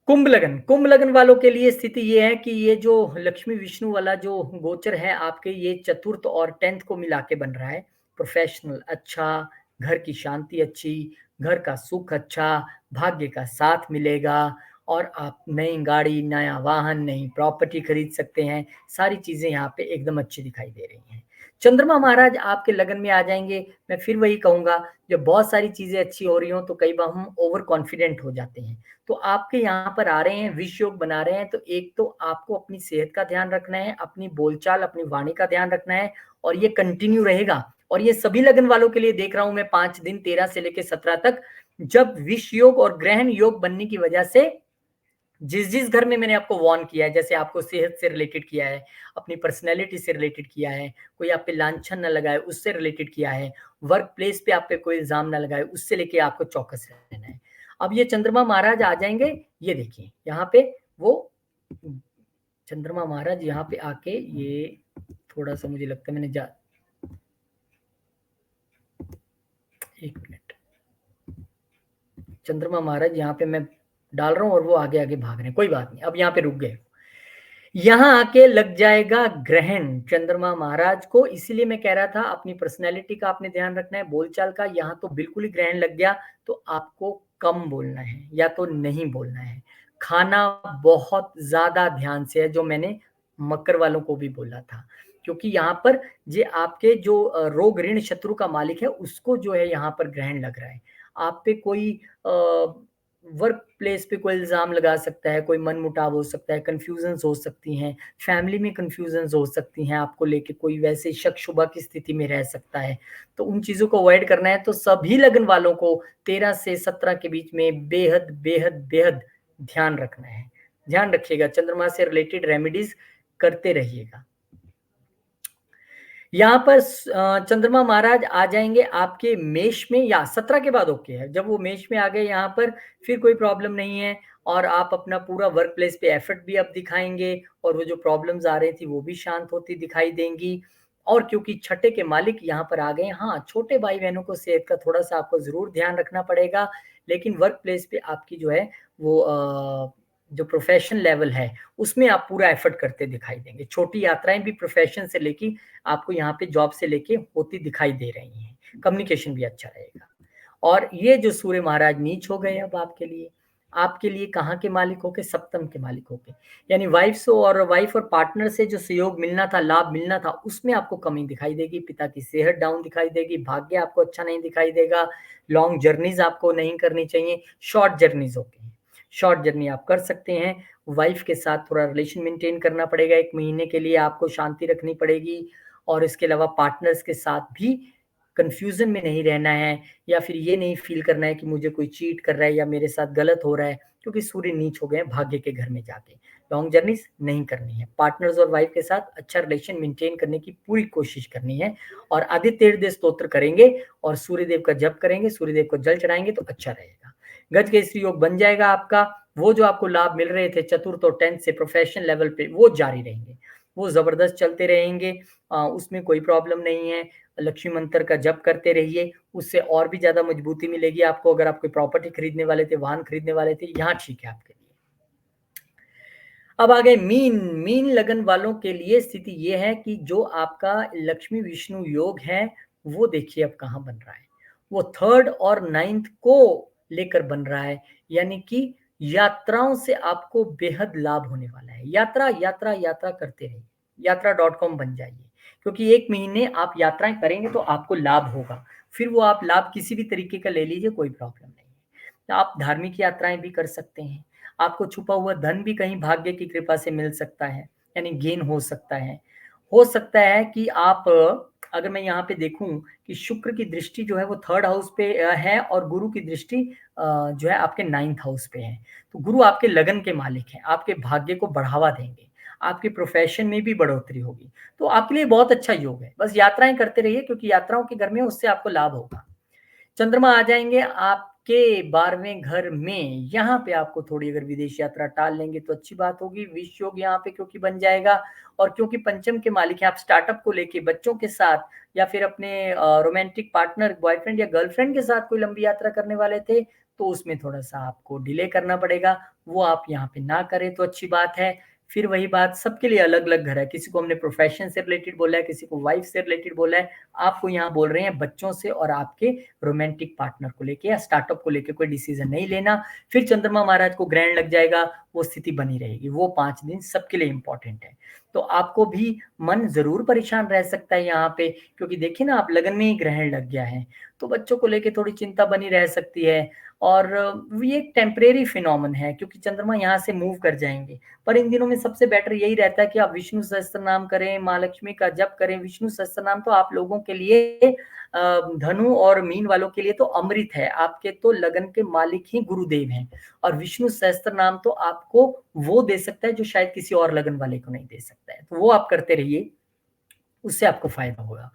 कुंभ लगन, कुंभ लगन वालों के लिए स्थिति ये है कि ये जो लक्ष्मी विष्णु वाला जो गोचर है आपके, ये चतुर्थ और 10th को मिला के बन रहा है। प्रोफेशनल अच्छा, घर की शांति अच्छी, घर का सुख अच्छा, भाग्य का साथ मिलेगा, और आप नई गाड़ी, नया वाहन, नई प्रॉपर्टी खरीद सकते हैं। सारी चीजें यहाँ पे एकदम अच्छी दिखाई दे रही हैं। चंद्रमा महाराज आपके लगन में आ जाएंगे। मैं फिर वही कहूंगा, जब बहुत सारी चीजें अच्छी हो रही हो तो कई बार हम ओवर कॉन्फिडेंट हो जाते हैं। तो आपके यहाँ पर आ रहे हैं, विष योग बना रहे हैं, तो एक तो आपको अपनी सेहत का ध्यान रखना है, अपनी बोलचाल, अपनी वाणी का ध्यान रखना है, और ये कंटिन्यू रहेगा। और ये सभी लगन वालों के लिए देख रहा हूं मैं 5 दिन, 13 से लेकर 17 तक, जब विष योग और ग्रहण योग बनने की वजह से जिस जिस घर में मैंने आपको वार्न किया है, जैसे आपको सेहत से रिलेटेड किया है, अपनी पर्सनैलिटी से रिलेटेड किया है, कोई आप पे लांछन न लगाए उससे रिलेटेड किया है, वर्क प्लेस पे आप पे कोई इल्जाम न लगाए, उससे लेके आपको चौकस रहना है। अब ये चंद्रमा महाराज आ जाएंगे, ये देखिए यहाँ पे वो चंद्रमा महाराज यहाँ पे आके, ये थोड़ा सा मुझे लगता है मैंने एक मिनट, चंद्रमा महाराज यहाँ पे मैं डाल रहा हूँ और वो आगे आगे भाग रहे हैं, कोई बात नहीं, अब यहाँ पे रुक गए। यहाँ आके लग जाएगा ग्रहण चंद्रमा महाराज को, इसीलिए मैं कह रहा था अपनी पर्सनैलिटी का आपने ध्यान रखना है, बोलचाल का। यहाँ तो बिल्कुल ही ग्रहण लग गया, तो आपको कम बोलना है या तो नहीं बोलना है। खाना बहुत ज्यादा ध्यान से है, जो मैंने मकर वालों को भी बोला था, क्योंकि यहाँ पर ये आपके जो रोग ऋण शत्रु का मालिक है, उसको जो है यहाँ पर ग्रहण लग रहा है। आप पे कोई वर्क प्लेस पे कोई इल्जाम लगा सकता है, कोई मन मुटाव हो सकता है, कंफ्यूजन हो सकती हैं, फैमिली में कंफ्यूजन हो सकती हैं, आपको लेके कोई वैसे शक शुबा की स्थिति में रह सकता है। तो उन चीजों को अवॉइड करना है। तो सभी लगन वालों को 13 से 17 के बीच में बेहद बेहद बेहद ध्यान रखना है। ध्यान रखिएगा, चंद्रमा से रिलेटेड रेमेडीज करते रहिएगा। यहाँ पर चंद्रमा महाराज आ जाएंगे आपके मेष में, या 17 के बाद ओके है। जब वो मेष में आ गए यहाँ पर, फिर कोई प्रॉब्लम नहीं है, और आप अपना पूरा वर्क प्लेस पे एफर्ट भी अब दिखाएंगे, और वो जो प्रॉब्लम्स आ रही थी वो भी शांत होती दिखाई देंगी। और क्योंकि छठे के मालिक यहाँ पर आ गए, हाँ छोटे भाई बहनों को सेहत का थोड़ा सा आपको जरूर ध्यान रखना पड़ेगा, लेकिन वर्क प्लेस पे आपकी जो है वो जो प्रोफेशन लेवल है उसमें आप पूरा एफर्ट करते दिखाई देंगे। छोटी यात्राएं भी प्रोफेशन से लेके आपको यहाँ पे जॉब से लेके होती दिखाई दे रही हैं। कम्युनिकेशन भी अच्छा रहेगा। और ये जो सूर्य महाराज नीच हो गए अब आपके लिए कहाँ के मालिक होके, सप्तम के मालिक होके, यानी वाइफ और पार्टनर से जो सहयोग मिलना था, लाभ मिलना था, उसमें आपको कमी दिखाई देगी। पिता की सेहत डाउन दिखाई देगी, भाग्य आपको अच्छा नहीं दिखाई देगा, लॉन्ग जर्नीज आपको नहीं करनी चाहिए, शॉर्ट जर्नीज होती हैं। शॉर्ट जर्नी आप कर सकते हैं, वाइफ के साथ थोड़ा रिलेशन मेंटेन करना पड़ेगा, 1 महीने के लिए आपको शांति रखनी पड़ेगी। और इसके अलावा पार्टनर्स के साथ भी कंफ्यूजन में नहीं रहना है, या फिर ये नहीं फील करना है कि मुझे कोई चीट कर रहा है या मेरे साथ गलत हो रहा है, क्योंकि सूर्य नीच हो गए हैं भाग्य के घर में जाके। लॉन्ग जर्नीज़ नहीं करनी है। पार्टनर्स और वाइफ के साथ अच्छा रिलेशन मेंटेन करने की पूरी कोशिश करनी है और आदित्य हृदय स्तोत्र करेंगे और सूर्यदेव का जप करेंगे, सूर्यदेव को जल चढ़ाएँगे तो अच्छा रहेगा। गज केसरी योग बन जाएगा आपका। वो जो आपको लाभ मिल रहे थे चतुर्थ और 10th से प्रोफेशनल लेवल पे वो जारी रहेंगे। वो ज़बरदस्त चलते रहेंगे, उसमें कोई प्रॉब्लम नहीं है। लक्ष्मी मंत्र का जप करते रहिए, उससे और भी ज़्यादा मजबूती मिलेगी आपको। अगर आप कोई प्रॉपर्टी खरीदने वाले थे, वाहन खरीदने वाले थे, यहाँ ठीक है आपके लिए। अब आ गए मीन। मीन लगन वालों के लिए स्थिति ये है कि जो आपका लक्ष्मी विष्णु योग है, वो देखिए अब कहाँ बन रहा है। वो 3rd और 9th को लेकर बन रहा है, यानी कि यात्राओं से आपको बेहद लाभ होने वाला है। यात्रा, यात्रा, यात्रा करते रहिए। यात्रा.com बन जाइए, क्योंकि 1 महीने आप यात्राएँ करेंगे तो आपको लाभ होगा। फिर वो आप लाभ किसी भी तरीके का ले लीजिए, कोई प्रॉब्लम नहीं है। आप धार्मिक यात्राएँ भी कर सकते हैं। आपको छुपा हुआ धन भी कहीं भाग्य की कृपा से मिल सकता है, यानी गेन हो सकता है। हो सकता है कि आप, अगर मैं यहाँ पे देखूँ कि शुक्र की दृष्टि जो है वो 3rd हाउस पे है और गुरु की दृष्टि जो है आपके 9th हाउस पे है। तो गुरु आपके लगन के मालिक हैं, आपके भाग्य को बढ़ावा देंगे, आपके प्रोफ़ेशन में भी बढ़ोतरी होगी। तो आपके लिए बहुत अच्छा योग है। बस यात्राएँ करते रहिए, क्योंकि यात्राओं के घर में उससे आपको लाभ होगा। चंद्रमा आ जाएँगे आपके 12वें घर में, यहाँ पे आपको थोड़ी अगर विदेश यात्रा टाल लेंगे तो अच्छी बात होगी। विष योग यहाँ पे क्योंकि बन जाएगा और क्योंकि पंचम के मालिक हैं, आप स्टार्टअप को लेके बच्चों के साथ या फिर अपने रोमांटिक पार्टनर, बॉयफ्रेंड या गर्लफ्रेंड के साथ कोई लंबी यात्रा करने वाले थे, तो उसमें थोड़ा-सा आपको डिले करना पड़ेगा। वो आप यहाँ पे ना करें तो अच्छी बात है। फिर वही बात, सबके लिए अलग-अलग घर है। किसी को हमने प्रोफ़ेशन से रिलेटेड बोला है, किसी को वाइफ़ से रिलेटेड बोला है। आपको यहाँ बोल रहे हैं बच्चों से और आपके रोमांटिक पार्टनर को लेके या स्टार्टअप को लेके कोई डिसीजन नहीं लेना। फिर चंद्रमा महाराज को ग्रहण लग जाएगा, वो स्थिति बनी रहेगी। वो 5 दिन सबके लिए इम्पोर्टेंट है। तो आपको भी मन ज़रूर परेशान रह सकता है यहाँ पे, क्योंकि देखिए ना, आप लगन में ही ग्रहण लग गया है, तो बच्चों को लेके थोड़ी चिंता बनी रह सकती है और ये एक टेम्परेरी फिनोमेनन है, क्योंकि चंद्रमा यहाँ से मूव कर जाएँगे। पर इन दिनों में सबसे बेटर यही रहता है कि आप विष्णु सहस्त्रनाम करें, माँ लक्ष्मी का जप करें। विष्णु सहस्त्रनाम तो आप लोगों के लिए धनु और मीन वालों के लिए तो अमृत है। आपके तो लगन के मालिक ही गुरुदेव हैं और विष्णु सहस्त्रनाम तो आपको वो दे सकता है जो शायद किसी और लगन वाले को नहीं दे सकता है। तो वो आप करते रहिए, उससे आपको फ़ायदा होगा।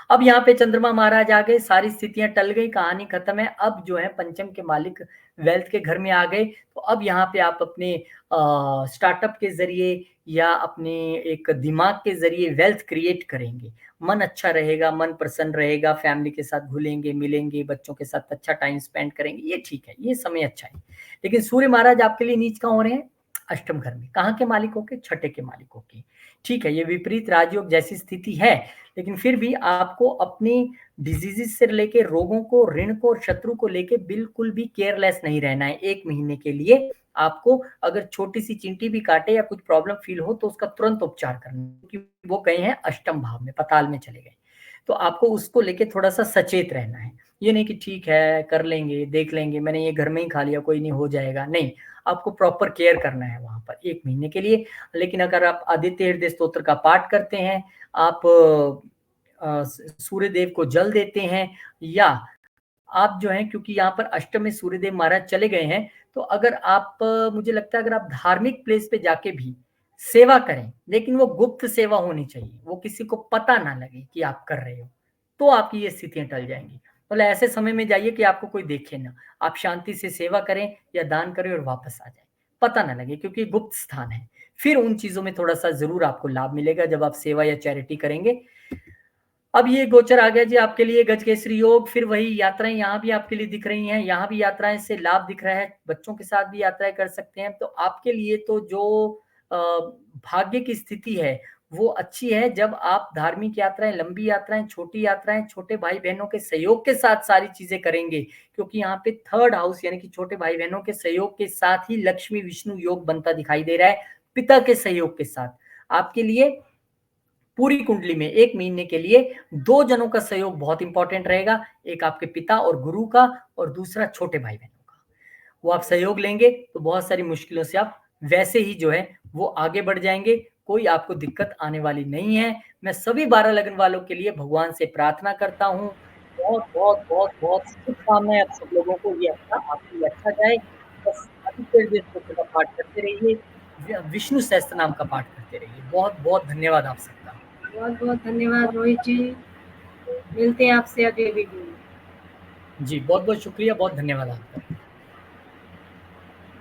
अब यहाँ पे चंद्रमा महाराज आ गए, सारी स्थितियाँ टल गई, कहानी खत्म है। अब जो है पंचम के मालिक वेल्थ के घर में आ गए, तो अब यहाँ पे आप अपने स्टार्टअप के ज़रिए या अपने एक दिमाग के ज़रिए वेल्थ क्रिएट करेंगे। मन अच्छा रहेगा, मन प्रसन्न रहेगा, फैमिली के साथ घुलेंगे, मिलेंगे, बच्चों के साथ अच्छा टाइम स्पेंड करेंगे, ये ठीक है, ये समय अच्छा है। लेकिन सूर्य महाराज आपके लिए नीच कहाँ हो रहे हैं? अष्टम घर में। कहाँ के मालिक होके? छठे के मालिक होके। ठीक है, ये विपरीत राजयोग जैसी स्थिति है, लेकिन फिर भी आपको अपनी डिजीज़ेज़ से लेके रोगों को, ऋण को, शत्रु को लेके बिल्कुल भी केयरलेस नहीं रहना है। 1 महीने के लिए आपको अगर छोटी-सी चींटी भी काटे या कुछ प्रॉब्लम फ़ील हो तो उसका तुरंत उपचार करना है, क्योंकि वो गए हैं अष्टम भाव में, पाताल में चले गए। तो आपको उसको लेके थोड़ा-सा सचेत रहना है। ये नहीं कि ठीक है, कर लेंगे, देख लेंगे, मैंने ये घर में ही खा लिया, कोई नहीं, हो जाएगा। नहीं, आपको प्रॉपर केयर करना है वहाँ पर 1 महीने के लिए। लेकिन अगर आप आदित्य हृदय स्तोत्र का पाठ करते हैं, आप सूर्य देव को जल देते हैं, या आप जो हैं, क्योंकि यहाँ पर अष्टम में सूर्यदेव महाराज चले गए हैं, तो अगर आप, मुझे लगता है अगर आप धार्मिक प्लेस पे जाके भी सेवा करें, लेकिन वो गुप्त सेवा होनी चाहिए, वो किसी को पता ना लगे कि आप कर रहे हो, तो आपकी ये स्थितियाँ टल जाएँगी। मतलब ऐसे समय में जाइए कि आपको कोई देखे ना, आप शांति से सेवा करें या दान करें और वापस आ जाएँ, पता ना लगे, क्योंकि गुप्त स्थान है। फिर उन चीज़ों में थोड़ा-सा ज़रूर आपको लाभ मिलेगा जब आप सेवा या चैरिटी करेंगे। अब ये गोचर आ गया जी आपके लिए गजकेसरी योग, फिर वही यात्राएँ यहाँ भी आपके लिए दिख रही हैं, यहाँ भी यात्राएँ से लाभ दिख रहा है, बच्चों के साथ भी यात्राएँ कर सकते हैं। तो आपके लिए तो जो अ, भाग्य की स्थिति है, वो अच्छी है जब आप धार्मिक यात्राएँ, लंबी यात्राएँ, छोटी यात्राएँ, छोटे भाई-बहनों के सहयोग के साथ सारी चीज़ें करेंगे। क्योंकि यहाँ पे 3rd हाउस यानी कि छोटे भाई-बहनों के सहयोग के साथ ही लक्ष्मी-विष्णु योग बनता दिखाई दे रहा है, पिता के सहयोग के साथ। आपके लिए पूरी कुंडली में 1 महीने के लिए 2 जनों का सहयोग बहुत इंपॉर्टेंट रहेगा। एक आपके पिता और गुरु का और दूसरा छोटे भाई-बहनों का। वो आप सहयोग लेंगे तो बहुत सारी मुश्किलों से आप वैसे ही जो है वो आगे बढ़ जाएँगे। कोई आपको दिक्कत आने वाली नहीं है। मैं सभी 12 लगन वालों के लिए भगवान से प्रार्थना करता हूँ। बहुत शुभकामनाएँ आप सब लोगों को, ये हफ्ता आपके लिए अच्छा जाए। बस आदित्य हृदय स्तोत्र का पाठ करते रहिए, विष्णु सहस्त्र नाम का पाठ करते रहिए। बहुत-बहुत धन्यवाद आप सबका। बहुत-बहुत धन्यवाद रोहित जी। मिलते हैं आपसे अगले वीडियो में। जी, बहुत-बहुत शुक्रिया, बहुत धन्यवाद आपका।